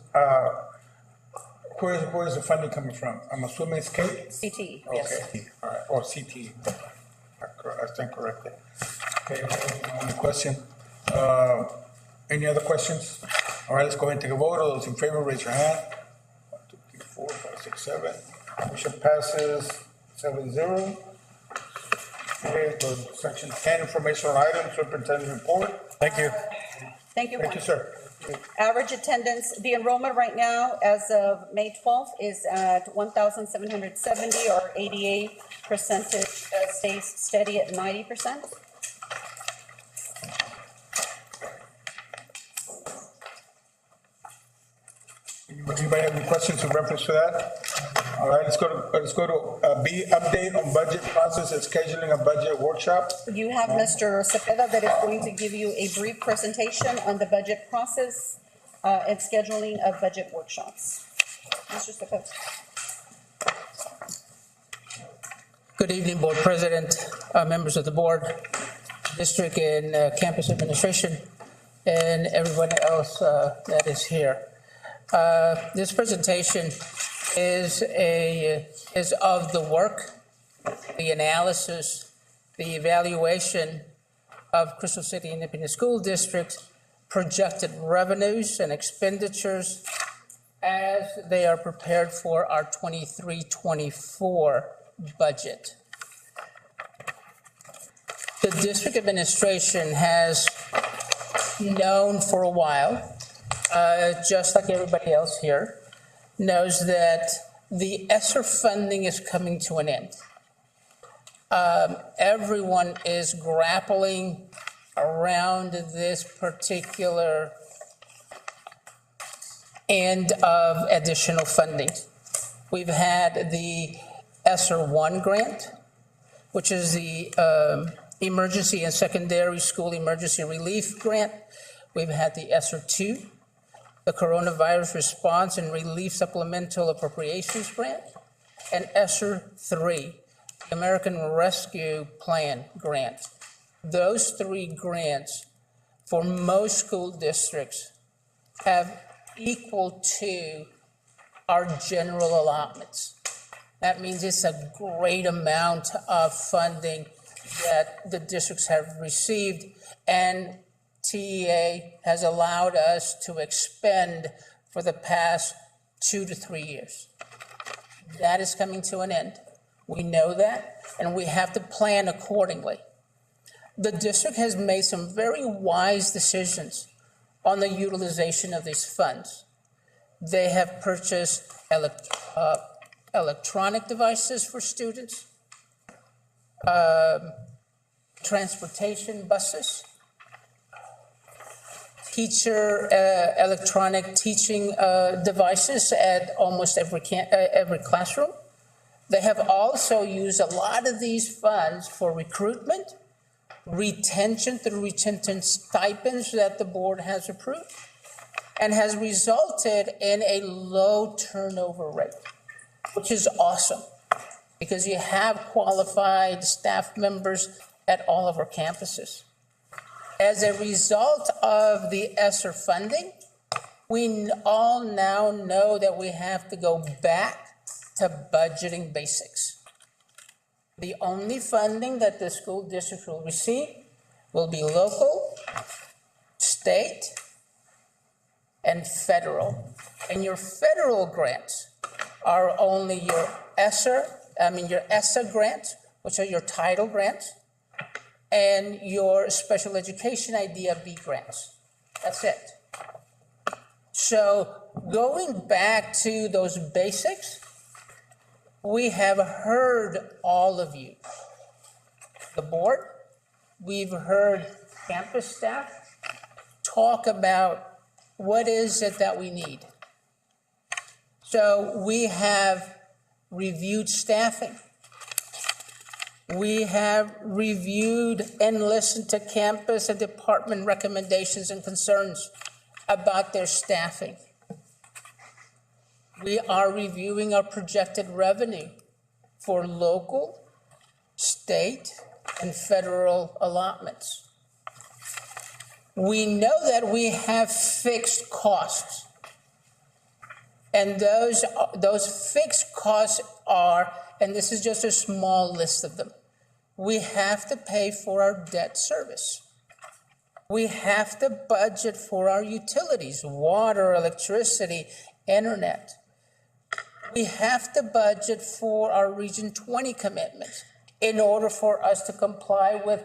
Where's the funding coming from? I'm assuming it's Cape? CTE, yes. Okay, all right, or CT. I stand corrected. Okay, only question. Any other questions? All right, let's go ahead and take a vote. All those in favor, raise your hand. 1, 2, 3, 4, 5, 6, 7. Motion passes 7-0. Okay, go to section 10, informational items, superintendent report. Thank you. Thank you, Juan. Thank you, sir. Average attendance, the enrollment right now as of May 12th is at 1,770 or 88%, stays steady at 90%. Anybody have any questions in reference to that? All right, let's go to B, update on budget process and scheduling a budget workshop. You have Mr. Cepeda that is going to give you a brief presentation on the budget process and scheduling of budget workshops. Mr. Cepeda. Good evening, Board President, members of the board, district and campus administration, and everyone else that is here. This presentation is of the work, the analysis, the evaluation of Crystal City Independent School District projected revenues and expenditures as they are prepared for our 23-24 budget. The district administration has known for a while, just like everybody else here, knows that the ESSER funding is coming to an end. Everyone is grappling around this particular end of additional funding. We've had the ESSER 1 grant, which is the emergency and secondary school emergency relief grant. We've had the ESSER 2, the coronavirus response and relief supplemental appropriations grant, and ESSER 3, the American Rescue Plan grant. Those three grants for most school districts have equal to our general allotments. That means it's a great amount of funding that the districts have received, and TEA has allowed us to expend for the past 2 to 3 years. That is coming to an end. We know that, and we have to plan accordingly. The district has made some very wise decisions on the utilization of these funds. They have purchased electronic devices for students, transportation buses, teacher electronic teaching devices at almost every classroom. They have also used a lot of these funds for recruitment, retention through retention stipends that the board has approved, and has resulted in a low turnover rate, which is awesome because you have qualified staff members at all of our campuses. As a result of the ESSER funding, we all now know that we have to go back to budgeting basics. The only funding that the school district will receive will be local, state, and federal. And your federal grants are only your ESSA grants, which are your title grants, and your special education idea B grants. That's it. So going back to those basics, we have heard all of you. The board, we've heard campus staff talk about what is it that we need. So we have reviewed staffing. We have reviewed and listened to campus and department recommendations and concerns about their staffing. We are reviewing our projected revenue for local, state, and federal allotments. We know that we have fixed costs. And those fixed costs are, and this is just a small list of them, we have to pay for our debt service. We have to budget for our utilities, water, electricity, internet. We have to budget for our Region 20 commitments in order for us to comply with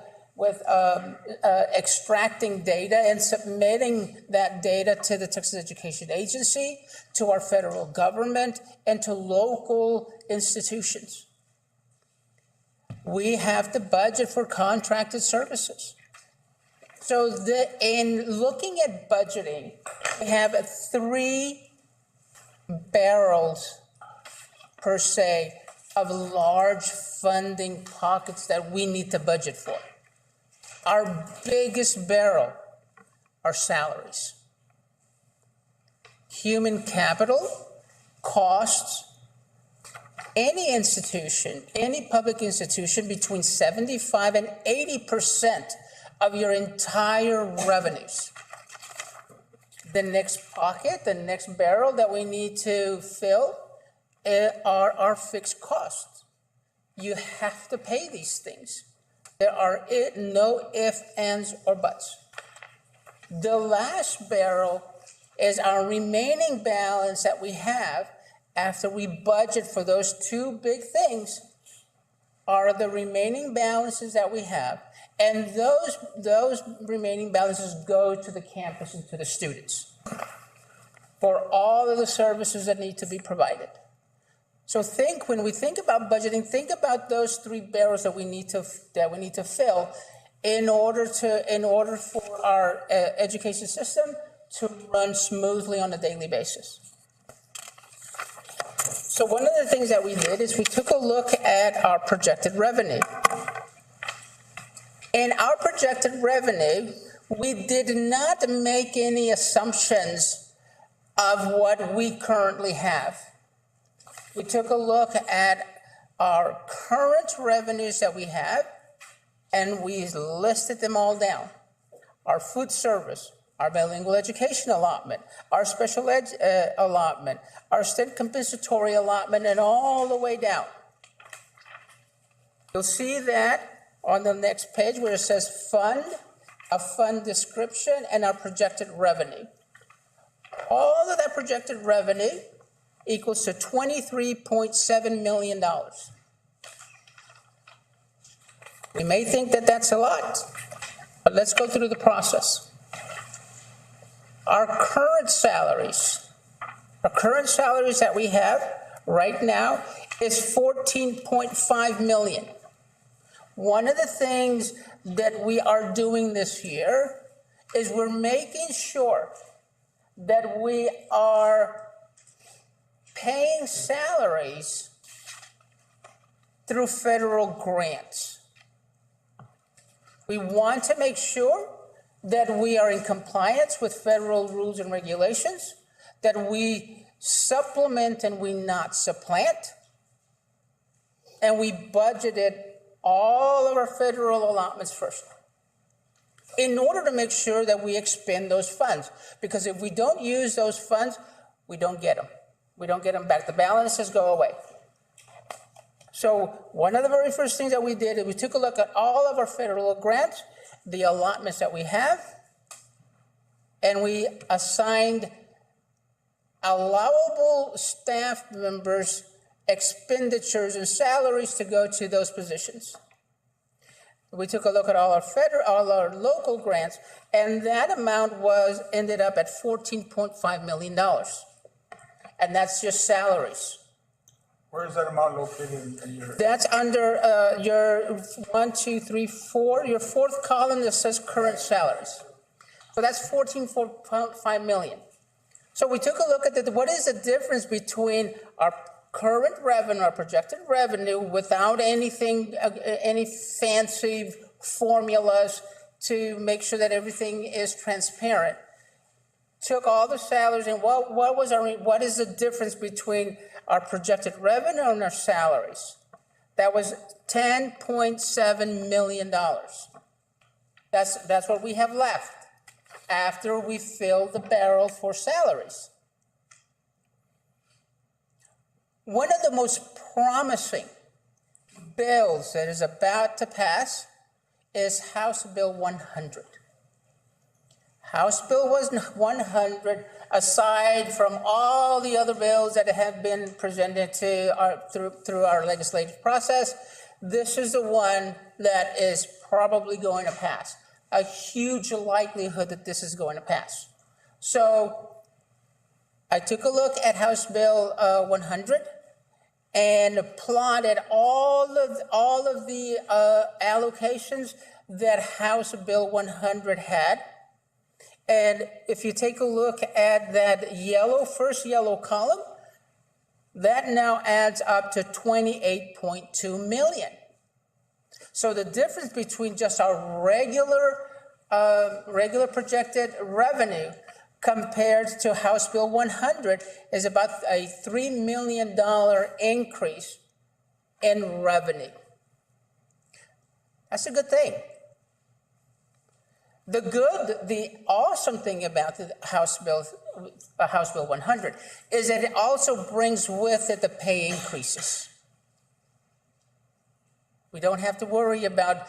extracting data and submitting that data to the Texas Education Agency, to our federal government, and to local institutions. We have to budget for contracted services. So in looking at budgeting, we have 3 barrels per se of large funding pockets that we need to budget for. Our biggest barrel are salaries. Human capital, costs, any institution, any public institution, between 75 and 80% of your entire revenues. The next pocket, the next barrel that we need to fill are our fixed costs. You have to pay these things. There are no ifs, ands, or buts. The last barrel is our remaining balance that we have after we budget for those 2 big things, are the remaining balances that we have. And those remaining balances go to the campus and to the students for all of the services that need to be provided. So when we think about budgeting, think about those 3 barrels that we need to fill in order for our education system to run smoothly on a daily basis. So one of the things that we did is we took a look at our projected revenue. In our projected revenue, we did not make any assumptions of what we currently have. We took a look at our current revenues that we have, and we listed them all down. Our food service, our bilingual education allotment, our special ed allotment, our state compensatory allotment, and all the way down. You'll see that on the next page where it says fund, a fund description, and our projected revenue. All of that projected revenue equals to $23.7 million. We may think that that's a lot, but let's go through the process. Our current salaries that we have right now is $14.5 million. One of the things that we are doing this year is we're making sure that we are paying salaries through federal grants. We want to make sure that we are in compliance with federal rules and regulations, that we supplement and we not supplant, and we budgeted all of our federal allotments first in order to make sure that we expend those funds. Because if we don't use those funds, we don't get them. We don't get them back. The balances go away. So one of the very first things that we did is we took a look at all of our federal grants, the allotments that we have, and we assigned allowable staff members expenditures and salaries to go to those positions. We took a look at all our local grants, and that amount ended up at $14.5 million. And that's just salaries. Where is that amount located in your? That's under your 1, 2, 3, 4, your fourth column that says current salaries. So that's $14.5 million. So we took a look at what is the difference between our current revenue, our projected revenue, without anything, any fancy formulas to make sure that everything is transparent. Took all the salaries and what is the difference between our projected revenue and our salaries? That was $10.7 million. That's what we have left after we fill the barrel for salaries. One of the most promising bills that is about to pass is House Bill 100. House Bill 100, aside from all the other bills that have been presented to through our legislative process, this is the one that is probably going to pass. A huge likelihood that this is going to pass. So I took a look at House Bill 100 and plotted all of the allocations that House Bill 100 had. And if you take a look at that first yellow column, that now adds up to $28.2 million. So the difference between just our regular projected revenue compared to House Bill 100 is about a $3 million increase in revenue. That's a good thing. The awesome thing about the House Bill 100 is that it also brings with it the pay increases. We don't have to worry about,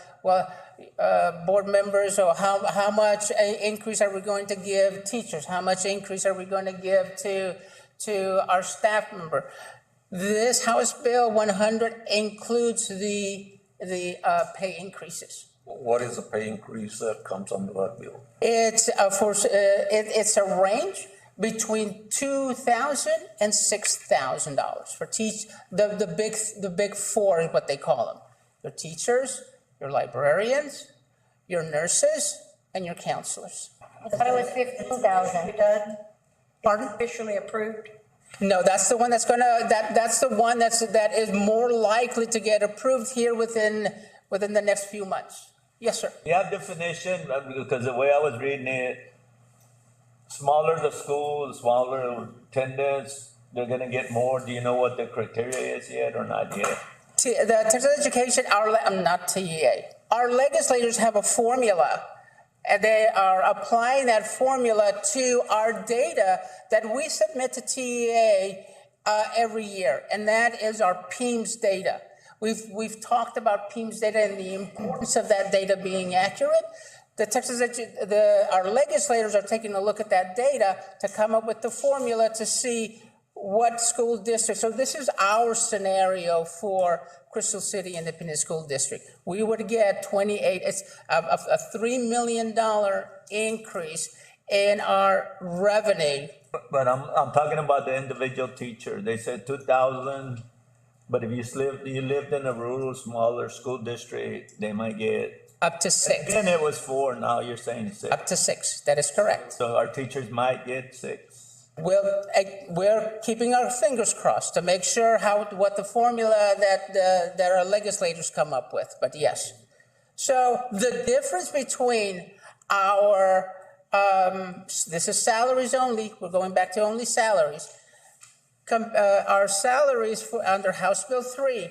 board members, or how much increase are we going to give teachers? How much increase are we going to give to our staff member? This House Bill 100 includes the pay increases. What is the pay increase that comes under that bill? It's a range between $2,000 and $6,000 for the big four is what they call them. Your teachers, your librarians, your nurses, and your counselors. I thought it was 15,000. Pardon? Officially approved? No, that's the one that's the one that is more likely to get approved here within the next few months. Yes, sir. You have definition, because the way I was reading it, smaller the school, smaller attendance, they're gonna get more. Do you know what the criteria is yet or not yet? The Texas Education, not TEA. Our legislators have a formula, and they are applying that formula to our data that we submit to TEA every year, and that is our PEMS data. We've talked about PEMS data and the importance of that data being accurate. Our legislators are taking a look at that data to come up with the formula to see what school district. So this is our scenario for Crystal City Independent School District. We would get 28. It's a $3 million increase in our revenue. But I'm talking about the individual teacher. They said 2,000, but if you lived in a rural, smaller school district, they might get up to 6. Then it was 4. Now you're saying 6. Up to 6. That is correct. So our teachers might get 6. We're keeping our fingers crossed to make sure what the formula that our legislators come up with. But yes. So the difference between our this is salaries only. We're going back to only salaries. Our salaries under House Bill 3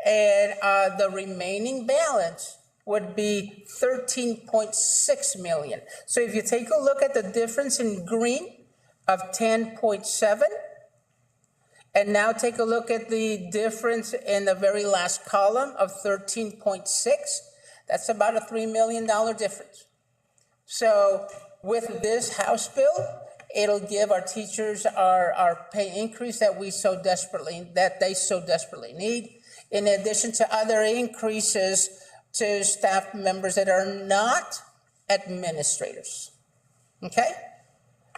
and the remaining balance would be 13.6 million. So if you take a look at the difference in green of 10.7, and now take a look at the difference in the very last column of 13.6, that's about a $3 million difference. So with this House bill, it'll give our teachers our pay increase that they so desperately need, in addition to other increases to staff members that are not administrators. Okay?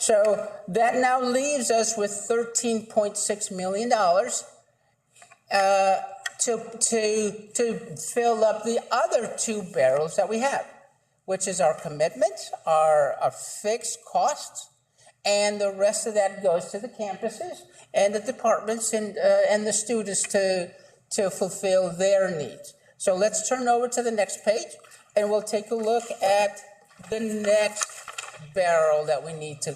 So that now leaves us with $13.6 million to fill up the other 2 barrels that we have, which is our commitments, our fixed costs, and the rest of that goes to the campuses and the departments and the students to fulfill their needs. So let's turn over to the next page, and we'll take a look at the next barrel that we need to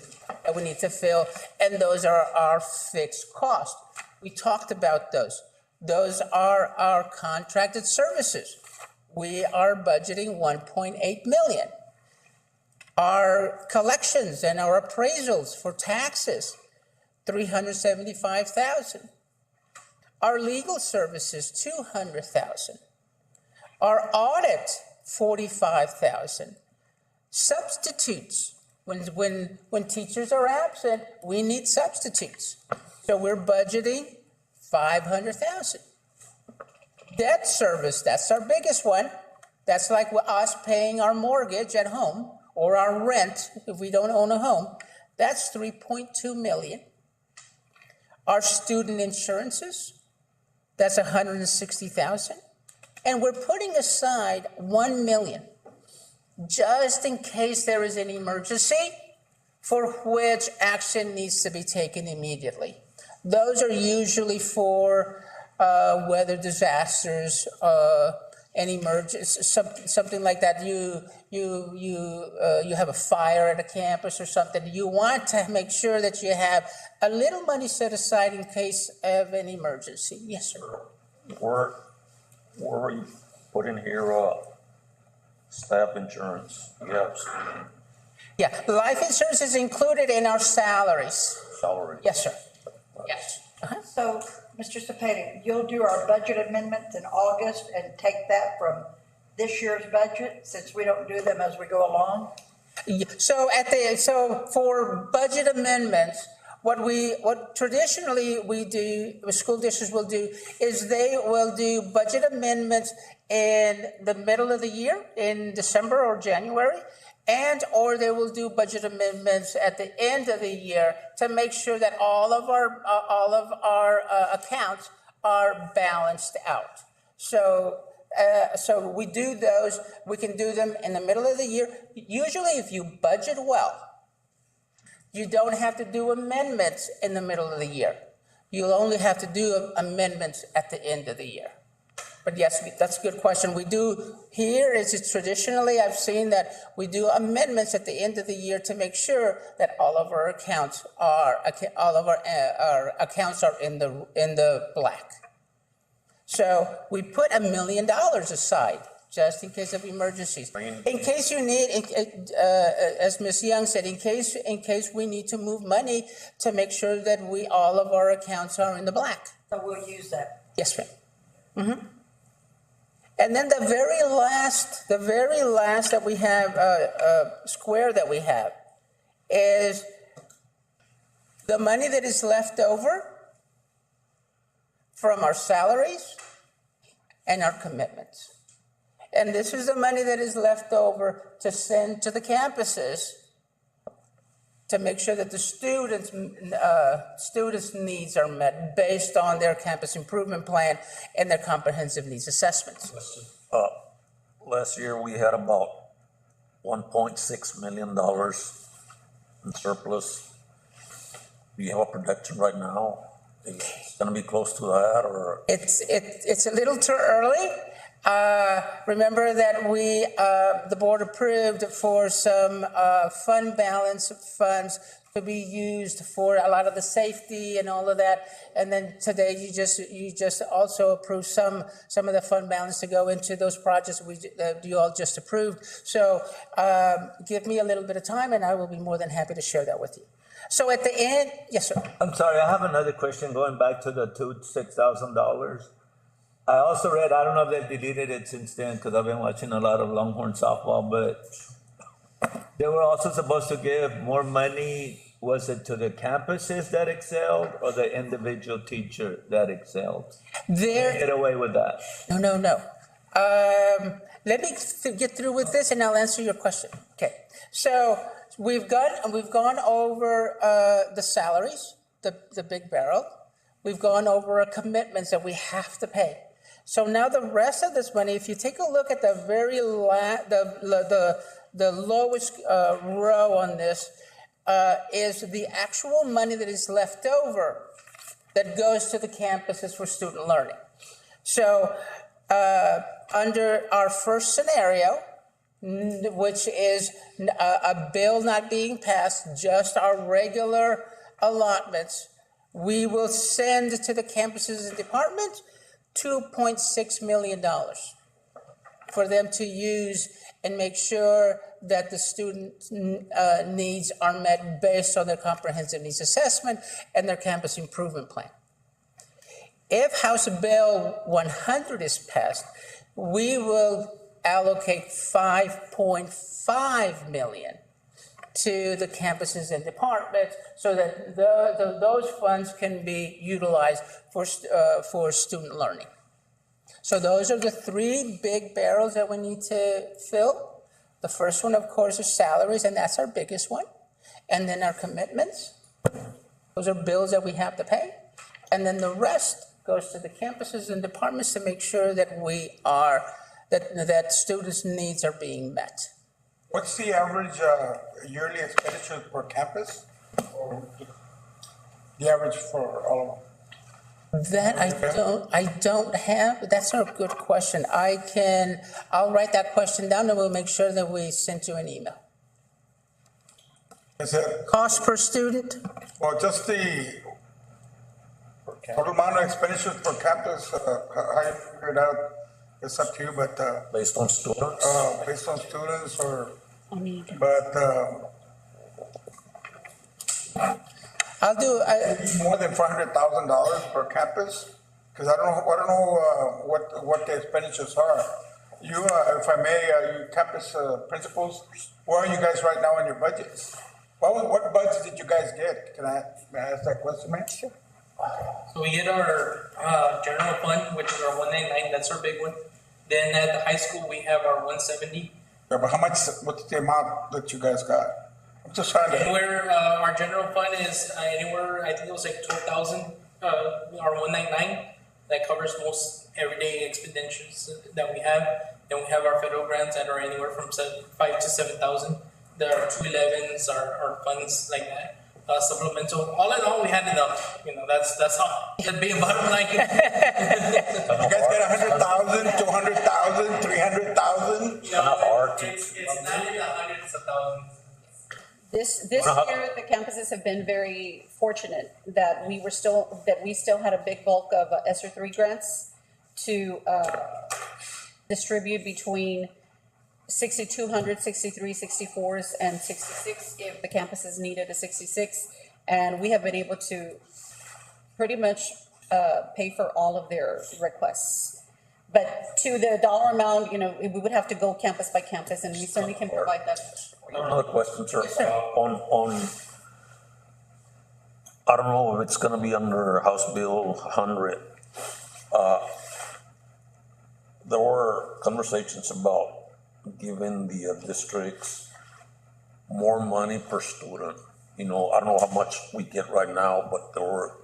fill, and those are our fixed costs. We talked about those. Those are our contracted services. We are budgeting 1.8 million. Our collections and our appraisals for taxes, 375,000. Our legal services, 200,000. Our audit, 45,000. Substitutes, when teachers are absent, we need substitutes. So we're budgeting 500,000. Debt service, that's our biggest one. That's like us paying our mortgage at home or our rent if we don't own a home. That's 3.2 million. Our student insurances, that's 160,000. And we're putting aside 1 million just in case there is an emergency for which action needs to be taken immediately. Those are usually for weather disasters, an emergency, something like that. You have a fire at a campus or something. You want to make sure that you have a little money set aside in case of an emergency. Yes, sir. Where you put in here staff insurance? Yes. Yeah, life insurance is included in our salaries. Salary. Yes, sir. Yes. So, Mr. Cepeda, you'll do our budget amendments in August and take that from this year's budget, since we don't do them as we go along? So for budget amendments, what traditionally we do, school districts will do, is they will do budget amendments in the middle of the year, in December or January, or they will do budget amendments at the end of the year to make sure that all of our accounts are balanced out. So we do those. We can do them in the middle of the year. Usually, if you budget well, you don't have to do amendments in the middle of the year. You'll only have to do amendments at the end of the year. But yes, that's a good question. We do, here it's traditionally, I've seen that we do amendments at the end of the year to make sure that all of our accounts are, our accounts are in the black. So we put $1 million aside just in case of emergencies. In case you need, as Ms. Young said, in case we need to move money to make sure that all of our accounts are in the black. So we'll use that. Yes, ma'am. Mm-hmm. And then the very last that we have, square that we have is the money that is left over from our salaries and our commitments. And this is the money that is left over to send to the campuses to make sure that the students' needs are met based on their campus improvement plan and their comprehensive needs assessments. Last year, we had about $1.6 million in surplus. Do you have a projection right now? It's gonna be close to that, or? It's a little too early. Remember that the board approved for some fund balance funds to be used for a lot of the safety and all of that. And then today you just also approved some of the fund balance to go into those projects that you all just approved. So give me a little bit of time and I will be more than happy to share that with you. So at the end, yes, sir. I'm sorry, I have another question going back to the $6,000. I also read, I don't know if they've deleted it since then because I've been watching a lot of Longhorn softball, but they were also supposed to give more money, was it to the campuses that excelled or the individual teacher that excelled? Get away with that. No. Let me get through with this and I'll answer your question. Okay, so we've gone over the salaries, the big barrel. We've gone over our commitments that we have to pay. So now the rest of this money, if you take a look at the very the lowest row on this, is the actual money that is left over that goes to the campuses for student learning. So under our first scenario, which is a bill not being passed, just our regular allotments, we will send to the campuses and departments $2.6 million for them to use and make sure that the student needs are met based on their comprehensive needs assessment and their campus improvement plan. If House Bill 100 is passed, we will allocate $5.5 million to the campuses and departments so that those funds can be utilized for student learning. So those are the three big barrels that we need to fill. The first one, of course, is salaries, and that's our biggest one. And then our commitments. Those are bills that we have to pay. And then the rest goes to the campuses and departments to make sure that that students' needs are being met. What's the average yearly expenditure per campus? Or the average for all of them? That I don't have. That's a good question. I'll write that question down and we'll make sure that we send you an email. Is it cost per student? Well, just the total amount of expenditures per campus, how you figure it out, it's up to you, but based on students? Based on students or I'll do more than $400,000 per campus, because I don't know what the expenditures are. You, if I may, you campus principals, where are you guys right now in your budgets? What budget did you guys get? May I ask that question, man? Sure. So we get our general fund, which is our 199. That's our big one. Then at the high school, we have our 170. Yeah, but what's the amount that you guys got? I'm just trying to. Our general fund is anywhere, I think it was like 12,000, our 199. That covers most everyday expenditures that we have. Then we have our federal grants that are anywhere from 5,000 to 7,000. There are 211s, our funds like that. Supplemental. All in all, we had enough. That's all. That'd be a bottom line. You guys get 100,000 This year, the campuses have been very fortunate that we still had a big bulk of ESSER three grants to distribute between 6,200, 63, 64s, and 66 if the campuses needed a 66. And we have been able to pretty much pay for all of their requests. But to the dollar amount, we would have to go campus by campus, and we certainly can provide that. Another question, sir. On, I don't know if it's gonna be under House Bill 100. There were conversations about giving the districts more money per student. I don't know how much we get right now, but they were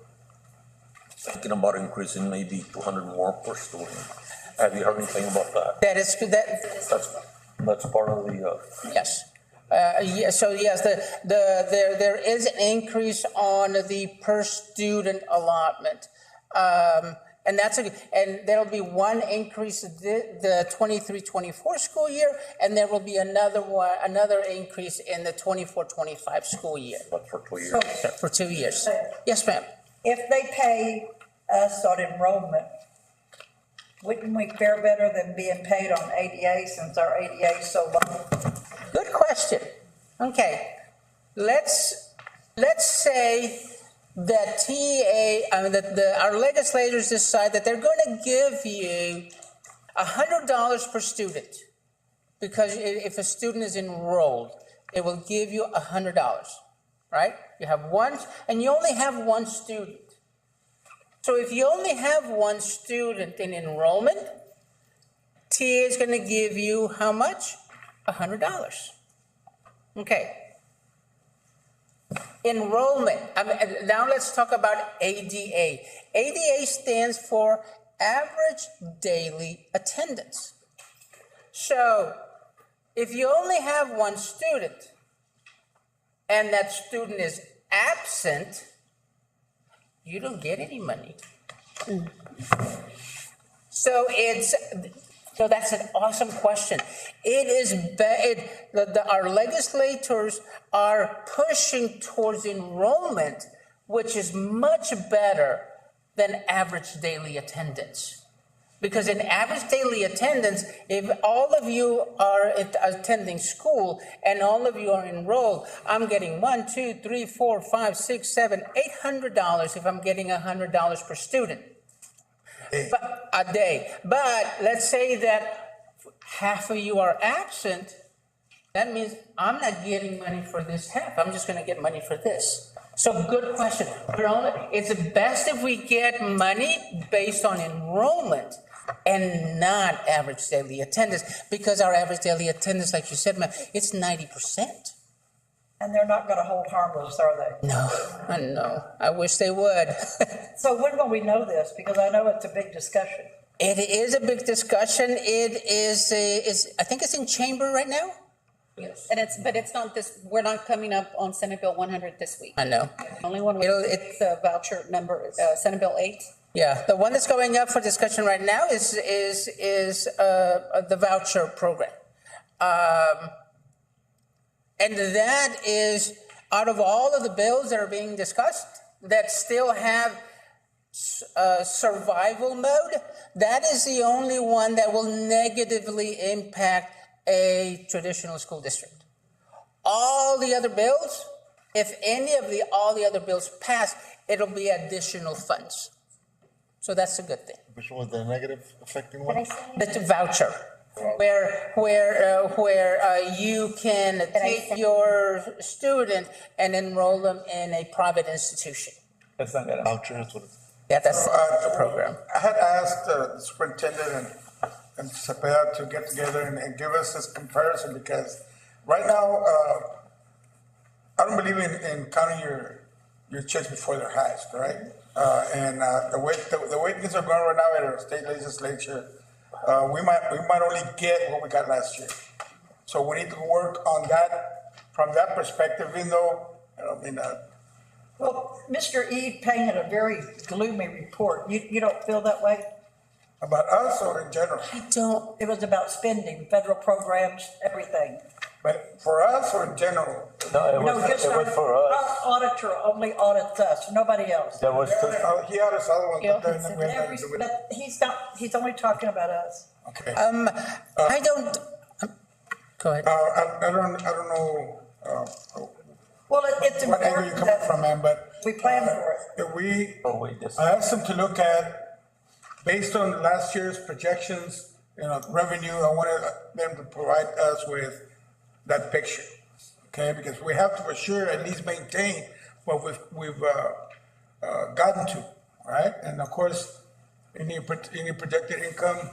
thinking about increasing maybe 200 more per student. Have you heard anything about that? That is, That's part of the, yes. So yes, there is an increase on the per student allotment. And and there'll be one increase the 23-24 school year, and there will be another increase in the 24-25 school year. But for 2 years. For 2 years. Yes, ma'am. If they pay us on enrollment, wouldn't we fare better than being paid on ADA since our ADA is so low? Good question. Okay, let's say that our legislators decide that they're going to give you $100 per student, because if a student is enrolled, it will give you $100, right? You have one, and you only have one student. So if you only have one student in enrollment, TA is going to give you how much? $100. Okay. Enrollment. Now let's talk about ADA. ADA stands for Average Daily Attendance. So if you only have one student and that student is absent, you don't get any money. So that's an awesome question. Our legislators are pushing towards enrollment, which is much better than average daily attendance. Because in average daily attendance, if all of you are attending school and all of you are enrolled, I'm getting $1, 2, 3, 4, 5, 6, 7, $800 if I'm getting $100 per student. A day. But let's say that half of you are absent. That means I'm not getting money for this half. I'm just going to get money for this. So good question. It's best if we get money based on enrollment and not average daily attendance, because our average daily attendance, like you said, ma'am, it's 90%. And they're not going to hold harmless, are they? No, I know. I wish they would. So when will we know this? Because I know it's a big discussion. It is a big discussion. It is. I think it's in chamber right now. Yes. But it's not this. We're not coming up on Senate Bill 100 this week. I know. The only one it's a voucher number, Senate Bill 8. Yeah, the one that's going up for discussion right now is the voucher program. And that is, out of all of the bills that are being discussed that still have survival mode, that is the only one that will negatively impact a traditional school district. All the other bills, if all the other bills pass, it'll be additional funds. So that's a good thing. Which was the negative affecting one? The voucher. Where you can take your student and enroll them in a private institution. That's not gonna. Vouchers. Yeah, that's the program. I had asked the superintendent and Cepeda to get together and give us this comparison, because right now, I don't believe in counting your chicks before they're hatched, right? And the way things are going right now at our state legislature, we might only get what we got last year. So we need to work on that from that perspective, even though, Well, Mr. Ede painted a very gloomy report. You don't feel that way? About us or in general? I don't. It was about spending, federal programs, everything. But for us or in general? No, No, just it was for us. Our auditor only audits us, nobody else. There was two. He had us other ones, but then we had Every, nothing to do with it. but he's only talking about us. Okay. I don't, go ahead. I don't know, Well, it's what angle you're important coming from, that man, but. we plan for it. If we, Oh, wait, this. I asked them to look at, based on last year's projections, revenue, I wanted them to provide us with that picture. Okay, because we have to for sure at least maintain what we've gotten to, right? And of course, any projected income,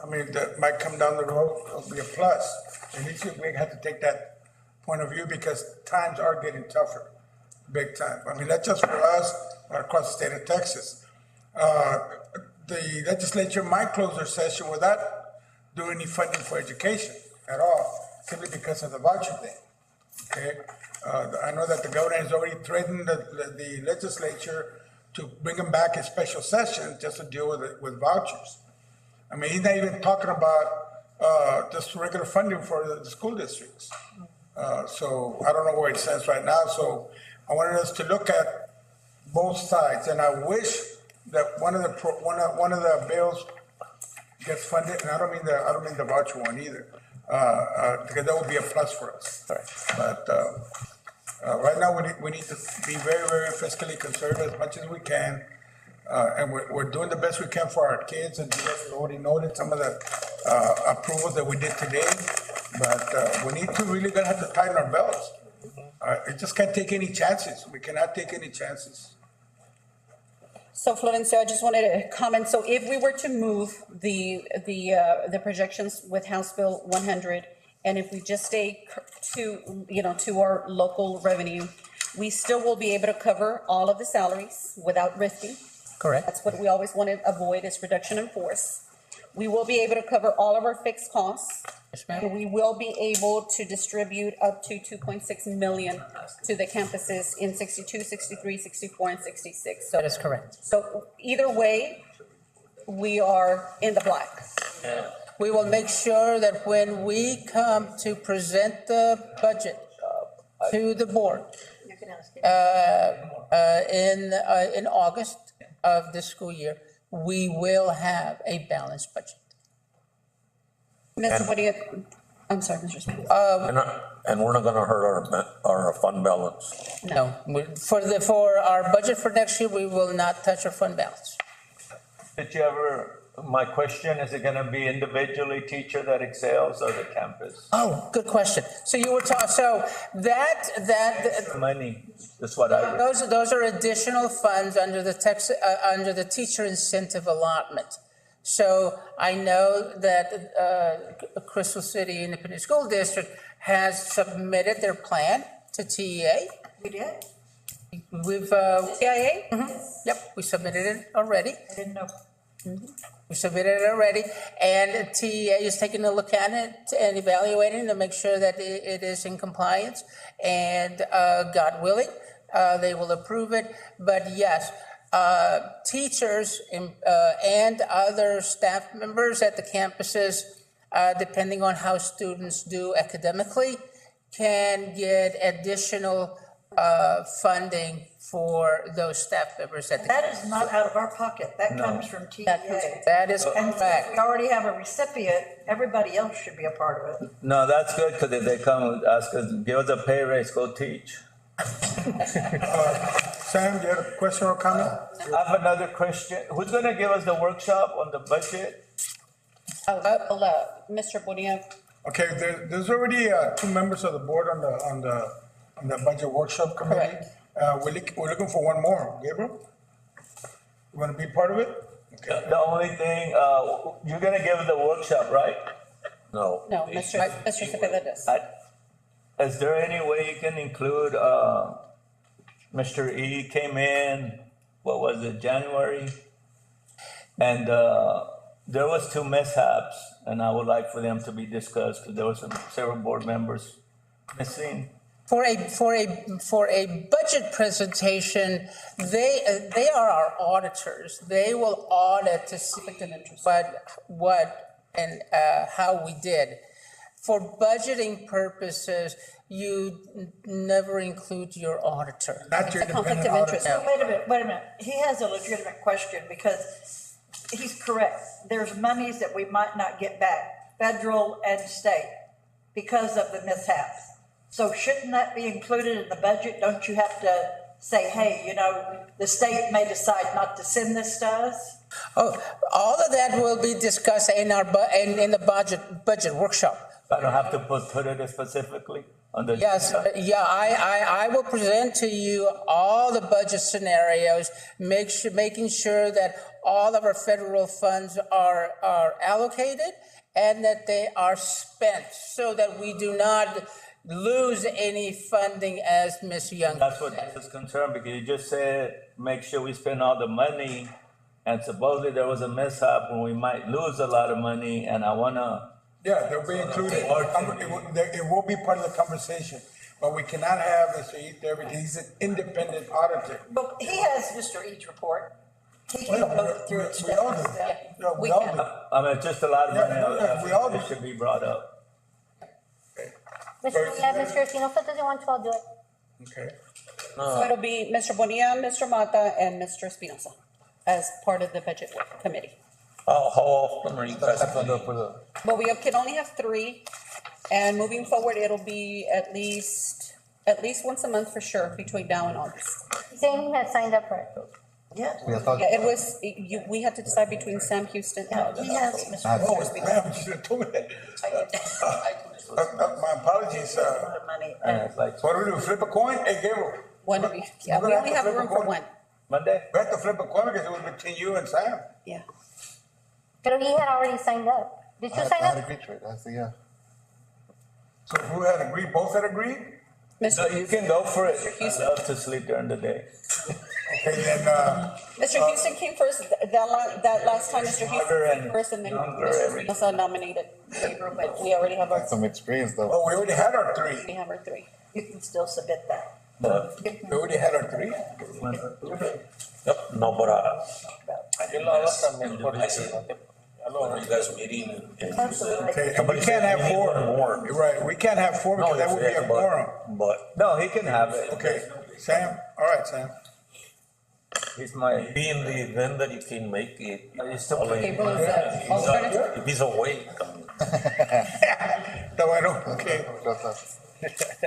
I mean, that might come down the road, it'll be a plus. And we have to take that point of view because times are getting tougher, big time. I mean, not just for us, but across the state of Texas. The legislature might close their session without doing any funding for education at all, simply because of the voucher thing. Okay, I know that the governor has already threatened the legislature to bring them back in special session just to deal with vouchers. I mean, he's not even talking about just regular funding for the school districts. So I don't know where it stands right now. So I wanted us to look at both sides, and I wish that one of the bills gets funded, and I don't mean the voucher one either. Because that would be a plus for us. But right now, we need to be very, very fiscally conservative as much as we can. And we're doing the best we can for our kids, and you guys have already noted some of the approvals that we did today. But we need to really gonna have to tighten our belts. It just can't take any chances. We cannot take any chances. So Florencio, I just wanted to comment, so if we were to move the projections with House Bill 100, and if we just stay to our local revenue, we still will be able to cover all of the salaries without rifting. Correct. That's what we always want to avoid, is reduction in force. We will be able to cover all of our fixed costs. Yes, ma'am. And we will be able to distribute up to 2.6 million to the campuses in 62, 63, 64, and 66. That is correct. So either way, we are in the black. We will make sure that when we come to present the budget to the board in August of this school year, we will have a balanced budget. Mr. Padilla, I'm sorry, Mr. Smith. And we're not gonna hurt our fund balance. No, for our budget for next year, we will not touch our fund balance. Did you ever, my question, is it gonna be individually teacher that excels or the campus? Oh, good question. So you were talking, so that. Money, that's what I. Those are additional funds under the teacher incentive allotment. So I know that Crystal City Independent School District has submitted their plan to TEA. We did? We've, TIA? Yep, we submitted it already. I didn't know. We submitted it already, and TEA is taking a look at it and evaluating to make sure that it is in compliance. And God willing, they will approve it. But yes, teachers and other staff members at the campuses, depending on how students do academically, can get additional funding for those staff members at the That is not out of our pocket. That comes from TEA. That is And since correct. we already have a recipient, everybody else should be a part of it. No, that's good, because if they come and ask us, give us a pay raise, go teach. Sam, you had a question or comment? I have another question. Who's gonna give us the workshop on the budget? Mr. Padilla. Okay, there's already two members of the board on the budget workshop committee. We're looking for one more. Gabriel? You wanna be part of it? Okay. The only thing, you're gonna give the workshop, right? No. No, Mr. Cepeda does. Is there any way you can include, Mr. E came in, what was it, January? And, there was two mishaps, and I would like for them to be discussed, because there was several board members missing. For a budget presentation, they are our auditors. They will audit to see what and how we did. for budgeting purposes, you never include your auditor. Not your It's a conflict independent of interest. auditor. Wait a minute. He has a legitimate question because he's correct. There's monies that we might not get back, federal and state, because of the mishaps. So shouldn't that be included in the budget? Don't you have to say, hey, you know, the state may decide not to send this to us? Oh, all of that will be discussed in our, in the budget workshop. I don't have to put it specifically on the. Yes, yeah, I will present to you all the budget scenarios, making sure that all of our federal funds are allocated and that they are spent so that we do not lose any funding, as Ms. Young That's what said. this is concerned, because you just said, make sure we spend all the money, and supposedly there was a mishap when we might lose a lot of money, and I wanna. Yeah, they'll be included. It will be part of the conversation, but we cannot have Mr. Eater everything. He's an independent auditor. But he has Mr. E's report. He can Well, go through it. we all do. step by Yeah, we We all can. do. I mean, it's just a lot of money. Yeah, we all do. It should be brought up. Mr. Espinosa doesn't want to, I'll do it. Okay. So it'll be Mr. Bonilla, Mr. Mata, and Mr. Espinosa as part of the budget work committee. How often are you guys meeting? But we can only have three, and moving forward, it'll be at least once a month for sure, between now and August. Saying he has signed up for it. Yes. Yeah, it was, we had to decide between Sam Houston and. He has Mr. Oh, E's ma'am, you should have told me that. My apologies, money. And it's like, what do we do, flip a coin? Hey, Gabriel. One of you, yeah, we only have room for one, Monday? We have to flip a coin because it was between you and Sam. yeah. But he had already signed up. Did you sign I had up? agreed to it, that's, yeah. So who had agreed, both had agreed? So you can go for it. I love to sleep during the day. Okay, then, Mr. Houston came first, that last time, Mr. Houston Harder came and first, and then younger Mr. every- Espinosa nominated Gabriel, but we already have our, Some experience though. oh, we already had our three. we have our three. You can still submit that. But, We already had our three. yep, no, but, are you guys meeting in? Okay, and we can't have four. More. Right, we can't have four because that would be a quorum. But No, he can have it. Okay, Sam, all right, Sam. He's my. be in the event that you can make it. Gabriel is an alternative. If he's awake, I mean. No, I don't, okay.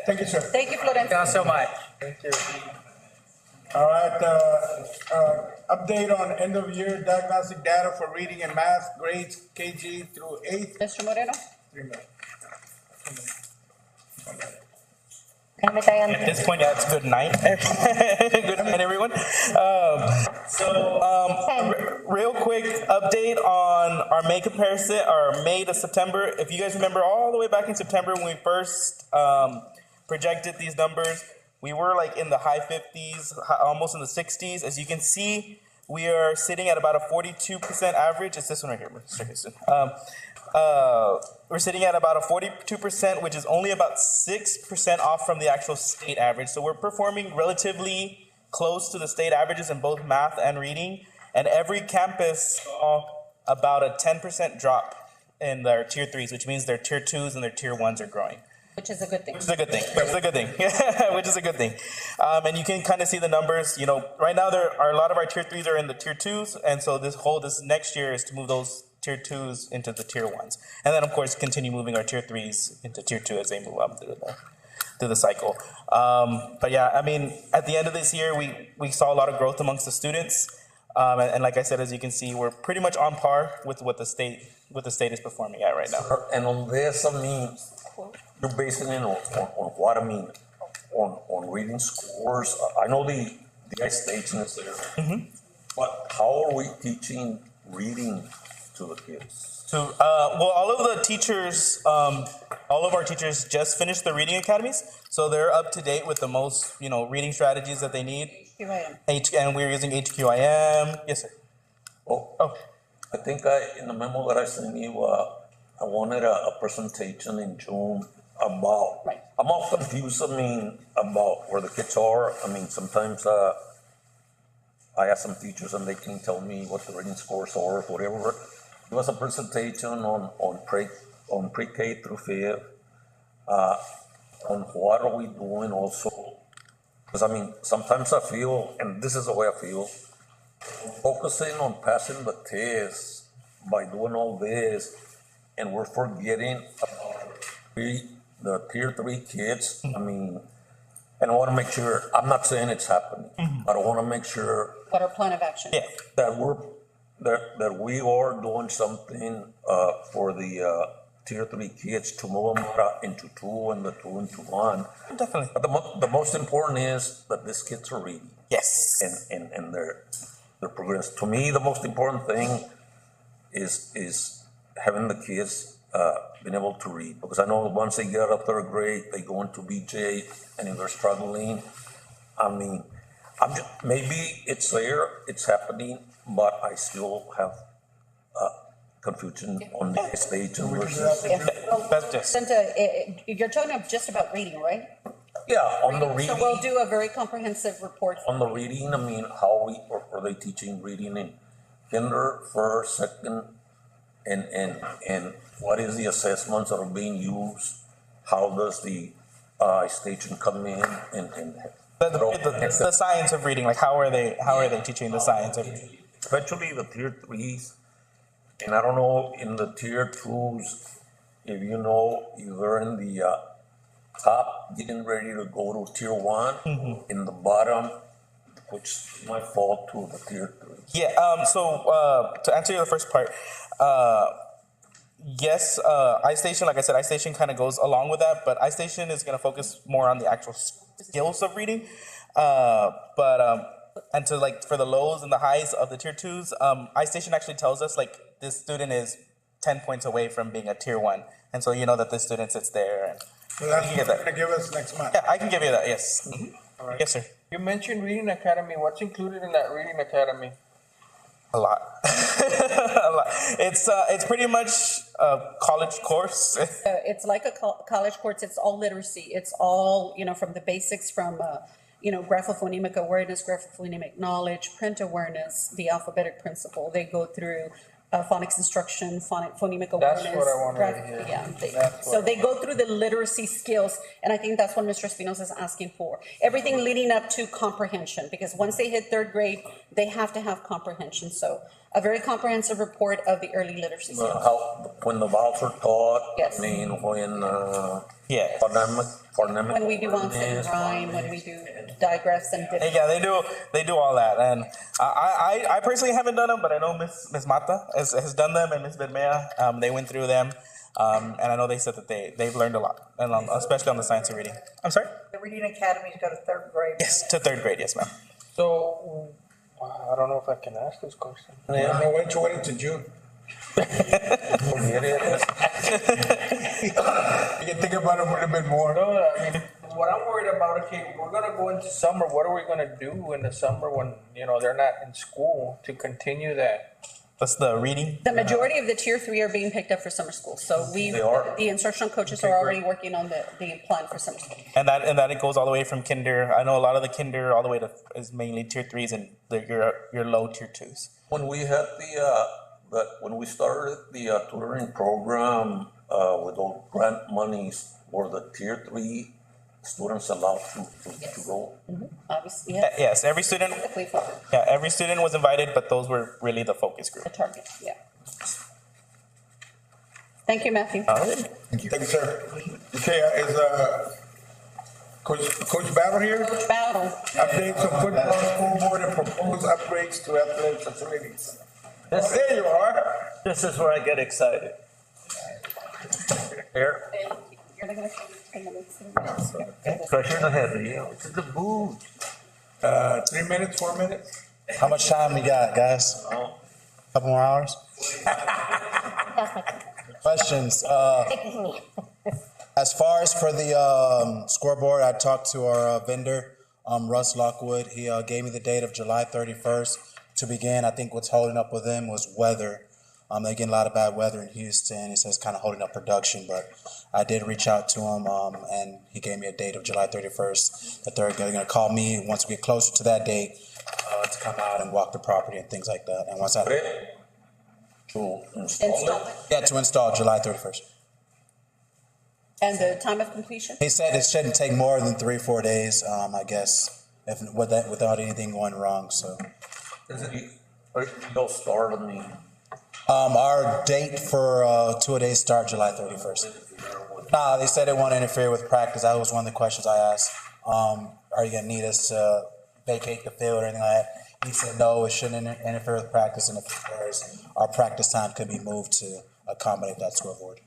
Thank you, sir. Thank you, Florencio. Thank you so much. All right, update on end of year diagnostic data for reading and math grades KG through eighth. Mr. Moreno? 3 minutes. At this point, yeah, it's good night. Good night, everyone. Real quick update on our May comparison, our May to September. If you guys remember all the way back in September when we first projected these numbers, we were like in the high 50s, almost in the 60s. As you can see, we are sitting at about a 42% average. It's this one right here, Mr. Houston. We're sitting at about a 42%, which is only about 6% off from the actual state average. So we're performing relatively close to the state averages in both math and reading. And every campus saw about a 10% drop in their tier 3s, which means their tier 2s and their tier 1s are growing. Which is a good thing. Which is a good thing. Which is a good thing. Which is a good thing. And you can kind of see the numbers. You know, right now there are a lot of our tier 3s are in the tier 2s, and so this next year is to move those tier 2s into the tier 1s, and then of course continue moving our tier 3s into tier 2 as they move up through the cycle. But yeah, I mean, at the end of this year, we saw a lot of growth amongst the students, and like I said, as you can see, we're pretty much on par with what the state is performing at right now. And on this, I mean, you're basing it on what, I mean, on reading scores. I know the station is there, but how are we teaching reading to the kids? So, well, all of our teachers just finished the reading academies, so they're up to date with the most, reading strategies that they need. And we're using HQIM. Yes, sir. Oh. I think in the memo that I sent you, I wanted a presentation in June about. Right. I'm all confused. I mean, about where the kids are. I mean, sometimes I ask some teachers and they can tell me what the reading scores are or whatever. Give us a presentation on on pre-K through fifth, on what are we doing also? Because I mean, sometimes I feel, and this is the way I feel, focusing on passing the test by doing all this, and we're forgetting about the tier 3 kids. I mean, and I want to make sure, I'm not saying it's happening, but I want to make sure What our plan of action? that we are doing something for the tier 3 kids to move them out into 2 and the 2 into 1. Definitely. But the most important is that these kids are reading. Yes. And they're progress. To me, the most important thing is having the kids being able to read, because I know once they get out of third grade, they go into BJ, and if they're struggling, I mean, maybe it's there, it's happening, but I still have confusion on the stage and versus. You're talking just about reading, right? Yeah, on the reading. So we'll do a very comprehensive report. On the reading, I mean, how are they teaching reading in kinder, first, second, and what is the assessments that are being used? How does the station come in and the science of reading, like how are they teaching the science of reading? Especially the tier 3s, and I don't know in the tier 2s, if you know, you're in the top, getting ready to go to tier 1, in the bottom, which might fall to the tier 3. Yeah, so to answer your first part, yes, iStation, like I said, iStation kind of goes along with that, but iStation is going to focus more on the actual skills of reading. And to like for the lows and the highs of the tier 2s, iStation actually tells us like this student is 10 points away from being a tier 1. And so you know that this student sits there. And so that's what you're going to give us next month? Yeah, I can give you that, yes. All right. Yes, sir. You mentioned Reading Academy. What's included in that Reading Academy? A lot. A lot. It's pretty much a college course. It's like a college course. It's all literacy. It's all, from the basics from, graphophonemic awareness, graphophonemic knowledge, print awareness, the alphabetic principle. They go through phonics instruction, phonemic awareness. That's what I wanted to hear. Yeah. They go through the literacy skills, and I think that's what Mr. Espinosa is asking for. Everything leading up to comprehension, because once they hit third grade, they have to have comprehension. So a very comprehensive report of the early literacy skills. When the vowels are taught, Yes. I mean, when phonemic When we do onset rhyme, when we do digraphs and different. Yeah, they do all that, and I personally haven't done them, but I know Miss Mata has done them, and Miss Bermea, they went through them, and I know they said that they've learned a lot, and especially on the science of reading. I'm sorry. The reading academies go to third grade. Yes, to third grade. Yes, ma'am. So I don't know if I can ask this question. Yeah, no, wait until June. You can think about it a little bit more. No, I mean, what I'm worried about, okay, we're gonna go into summer. What are we gonna do in the summer when, they're not in school to continue that? That's the reading. The majority of the tier 3 are being picked up for summer school. So the instructional coaches are already working on the plan for summer school. And that it goes all the way from kinder. I know a lot of the kinder all the way to is mainly tier 3s and your low tier 2s. When we had when we started the tutoring program with all grant monies, were the tier 3 students allowed to go? Obviously, yes. Every student. Yeah, every student was invited, but those were really the focus group. The target, yeah. Thank you, Matthew. Thank you, sir. Okay, is Coach Battle here? Coach Battle. Updates on football, school board, and proposed upgrades to athletic facilities. There you are. This is where I get excited. Here. Pressure the head, This is the mood. 3 minutes, 4 minutes? How much time we got, guys? Couple more hours? Questions? As far as for the scoreboard, I talked to our vendor, Russ Lockwood. He gave me the date of July 31st to begin. I think what's holding up with them was weather. They're getting a lot of bad weather in Houston. He says kind of holding up production, but I did reach out to him, and he gave me a date of July 31st that they're going to call me once we get closer to that date to come out and walk the property and things like that. And once I to install it? Yeah, to install July 31st. And the time of completion? He said it shouldn't take more than 3-4 days, I guess, if, without anything going wrong, so. They'll start, I mean, Our date for, two-a-days start July 31st. Nah, they said it won't interfere with practice. That was one of the questions I asked. Are you gonna need us to vacate the field or anything like that? He said, no, it shouldn't interfere with practice, and if it does, our practice time could be moved to accommodate that scoreboard.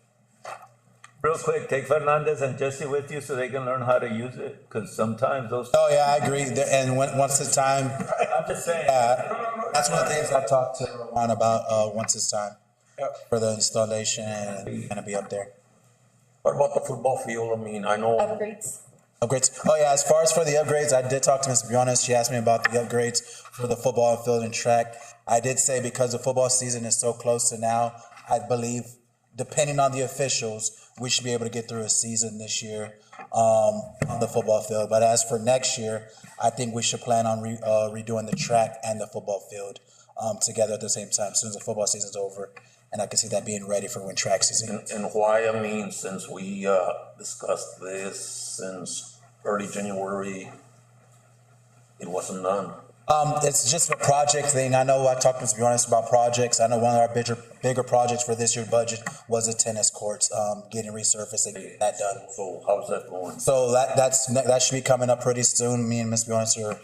Real quick, take Fernandez and Jesse with you so they can learn how to use it, because sometimes those. Oh, yeah, I agree. And once the time, I'm just saying. yeah, that's one of the things I talked to Ron about, once it's time for the installation and gonna be up there. what about the football field? I mean, I know. Upgrades? Upgrades. Oh, yeah, as far as for the upgrades, I did talk to Ms. Briones. She asked me about the upgrades for the football field and track. I did say because the football season is so close to now, I believe, depending on the officials, we should be able to get through a season this year on the football field. But as for next year, I think we should plan on redoing the track and the football field together at the same time, as soon as the football season's over. And I can see that being ready for when track season. And why, I mean, since we discussed this since early January, it wasn't done. It's just a project thing. I know I talked to Ms. Briones about projects. I know one of our bigger projects for this year's budget was the tennis courts, getting resurfaced and getting that done. So how's that going? So that should be coming up pretty soon. Me and Ms. Briones are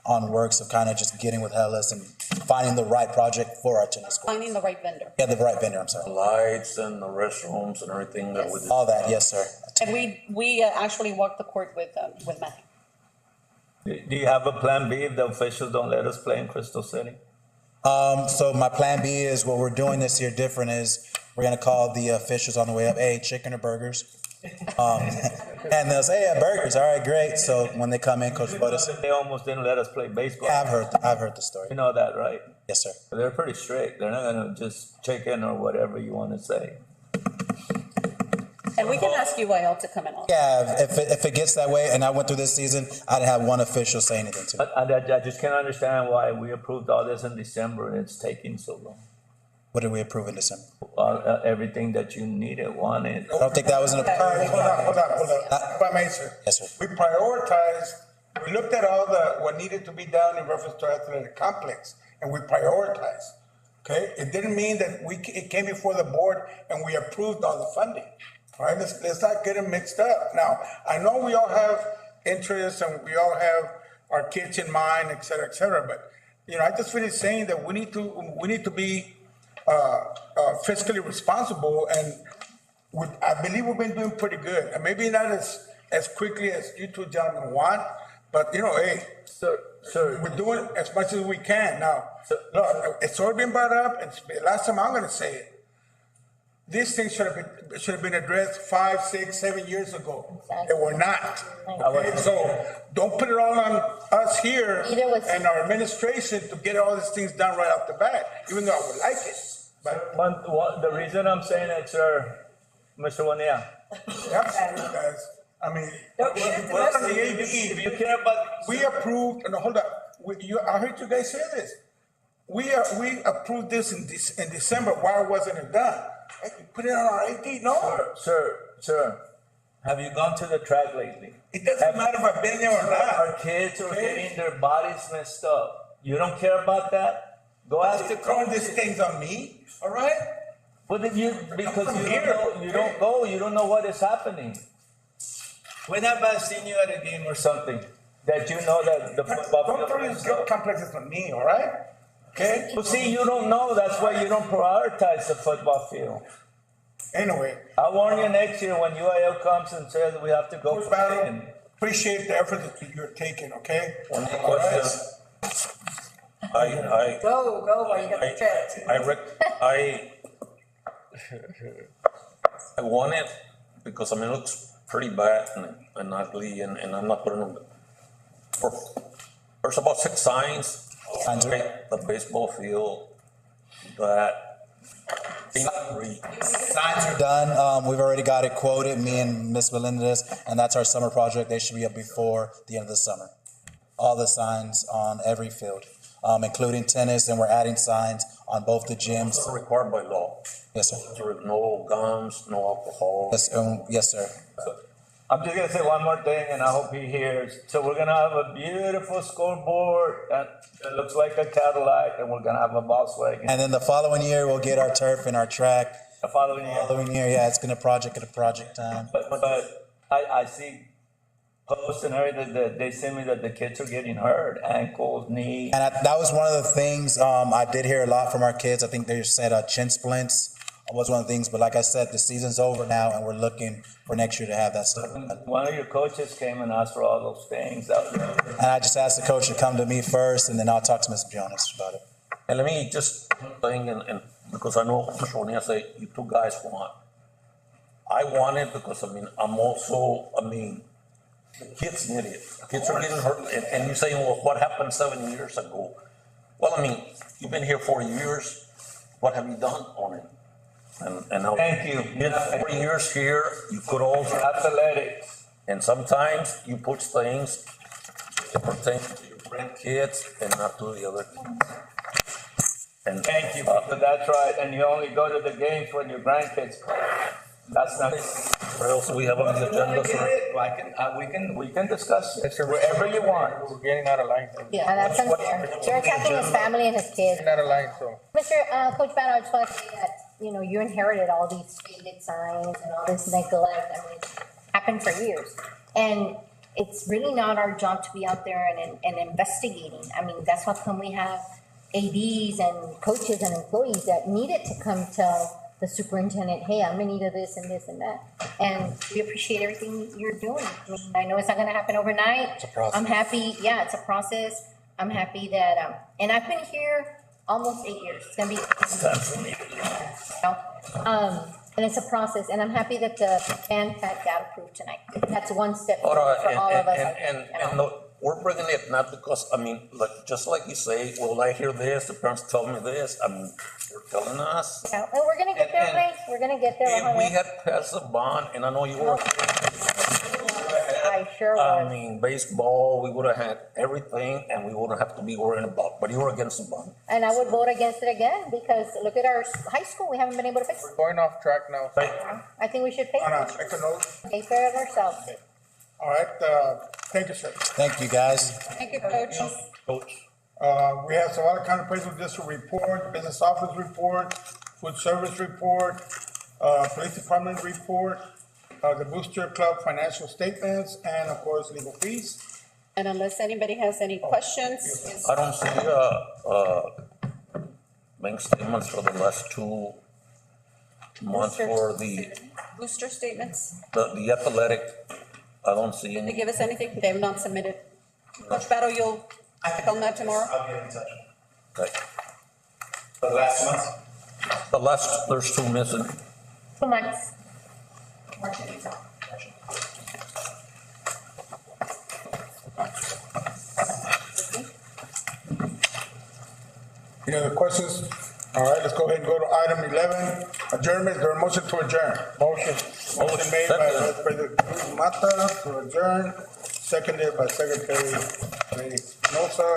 on works of kind of just getting with Hellas and finding the right project for our tennis court. Finding the right vendor. Yeah, the right vendor, I'm sorry. The lights and the restrooms and everything that we did. All that, yes, sir. And we actually walked the court with Matt. Do you have a plan B if the officials don't let us play in Crystal City? So my plan B is what we're doing this year different is we're gonna call the officials on the way up, hey, chicken or burgers? And they'll say, yeah, burgers, all right, great. So when they come in, Coach Bodas. They almost didn't let us play baseball. Yeah, I've heard the story. You know that, right? Yes, sir. They're pretty strict. They're not gonna just chicken or whatever you wanna say. And we can ask UIL to come in on. Yeah, if it gets that way, and I went through this season, I didn't have one official say anything to me. I just can't understand why we approved all this in December and it's taking so long. What did we approve in December? Everything that you needed, wanted. I don't think that was an. Hold on. If I may, sir. Yes, sir. We prioritized, we looked at all what needed to be done in reference to athletic complex, and we prioritized. Okay? It didn't mean that it came before the board and we approved all the funding. All right? Let's not get them mixed up. Now, I know we all have interests and we all have our kids in mind, et cetera, but, you know, I just finished saying that we need to be fiscally responsible, and I believe we've been doing pretty good. And maybe not as quickly as you two gentlemen want, but you know, hey, sir, we're doing as much as we can. Now, look, it's already been brought up, and last time I'm going to say it. These things should have been addressed 5, 6, 7 years ago. They were not. Okay, so don't put it all on us here and our administration to get all these things done right off the bat, even though I would like it. But the reason I'm saying it, sir, Mr. Bonilla. Absolutely, guys. I mean, what's the AD? If you care about, we approved. No, hold up. I heard you guys say this. We approved this in December. Why wasn't it done? Hey, you put it on our AD. No, sir. Have you gone to the track lately? It doesn't matter if I've been there or not. Our kids are getting their bodies messed up. You don't care about that? Go ask the coach. These things on me, all right? But if you don't go, you don't know what is happening. When have I seen you at a game or something that you know that the football field? Don't throw these guilt complexes on me, all right? Okay. Well, see, you don't know. That's why you don't prioritize the football field. Anyway, I'll warn you next year when UIL comes and says we have to go. Appreciate the effort that you're taking. Okay. One more question. Go while you got the chat. I want it because I mean it looks pretty bad and ugly, and I'm not putting them. There's about 6 signs. The baseball field, that. Signs are done. We've already got it quoted, me and Miss Melendez, and that's our summer project. They should be up before the end of the summer. All the signs on every field, including tennis, and we're adding signs on both the gyms. It's required by law. Yes, sir. There is no guns, no alcohol. Yes, sir. I'm just gonna say one more thing, and I hope he hears. So we're gonna have a beautiful scoreboard that looks like a Cadillac, and we're gonna have a Volkswagen. And then the following year, we'll get our turf and our track. The following year. Following year, yeah, it's gonna project at a project time. But I see posts and everything that they send me that the kids are getting hurt, ankles, knees. And that was one of the things, I did hear a lot from our kids. I think they said, chin splints was one of the things, but like I said, the season's over now and we're looking for next year to have that stuff. One of your coaches came and asked for all those things out there. And I just asked the coach to come to me first and then I'll talk to Mr. Jonas about it. And let me just thing, and because I know Mr. Bonilla say you two guys want. I want it because I'm also, the kids need it. Kids are getting hurt, and you're saying, well, what happened 7 years ago? Well, you've been here 4 years. What have you done on it? And now, thank you. In 4 years here, you could also athletics. And sometimes you push things to pertain to your grandkids and not to the other. And thank you. That's right. And you only go to the games when your grandkids play. That's not. What else do we have on the agenda, sir? We can discuss it wherever you want. We're getting out of line. Yeah, that's unfair. You're attacking his family and his kids. Getting out of line, so. Coach Battle, I just want to say that, you inherited all these faded signs and all this neglect. It's happened for years. And it's really not our job to be out there and investigating. That's how come we have ADs and coaches and employees that needed to come tell the superintendent, hey, I'm in need of this and this and that. And we appreciate everything you're doing. I know it's not gonna happen overnight. It's a process. I'm happy, yeah, it's a process. I'm happy that, and I've been here almost 8 years. It's gonna be. And it's a process, and I'm happy that the fan pack got approved tonight. That's one step forward for all of us. And we're bringing it not because, just like you say, well, I hear this, the parents tell me this, they're telling us. Yeah, and we're gonna get there, Ray. We're gonna get there. If we had passed a bond, and I know you were. I sure was. Baseball, we would have had everything, and we wouldn't have to be worrying about, but you were against the bond. And I would vote against it again, because look at our high school, we haven't been able to fix it. Going off track now. I think we should pay for it. Make a note. Take care of ourselves. All right, thank you, sir. Thank you, guys. Thank you, Coach. We have Zavala County Appraisal District report, business office report, food service report, police department report, the Booster Club financial statements, and of course, legal fees. And unless anybody has any questions, I don't see, bank statements for the last 2 months for the booster statements, the athletic, I don't see did they any. give us anything? They have not submitted. Coach Battle, you'll check on that tomorrow? I'll get in touch. Okay. For the last month? The last, there's 2 missing. 2 months. Any other questions? All right, let's go ahead and go to item 11, adjournment. Is there a motion to adjourn? Motion. Motion made by Vice President Cruz Mata to adjourn, seconded by Secretary Ray Espinosa.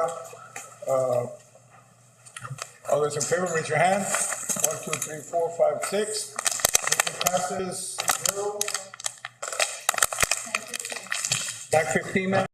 All those in favor, raise your hand. 1, 2, 3, 4, 5, 6. Motion passes 0. Back 15 minutes.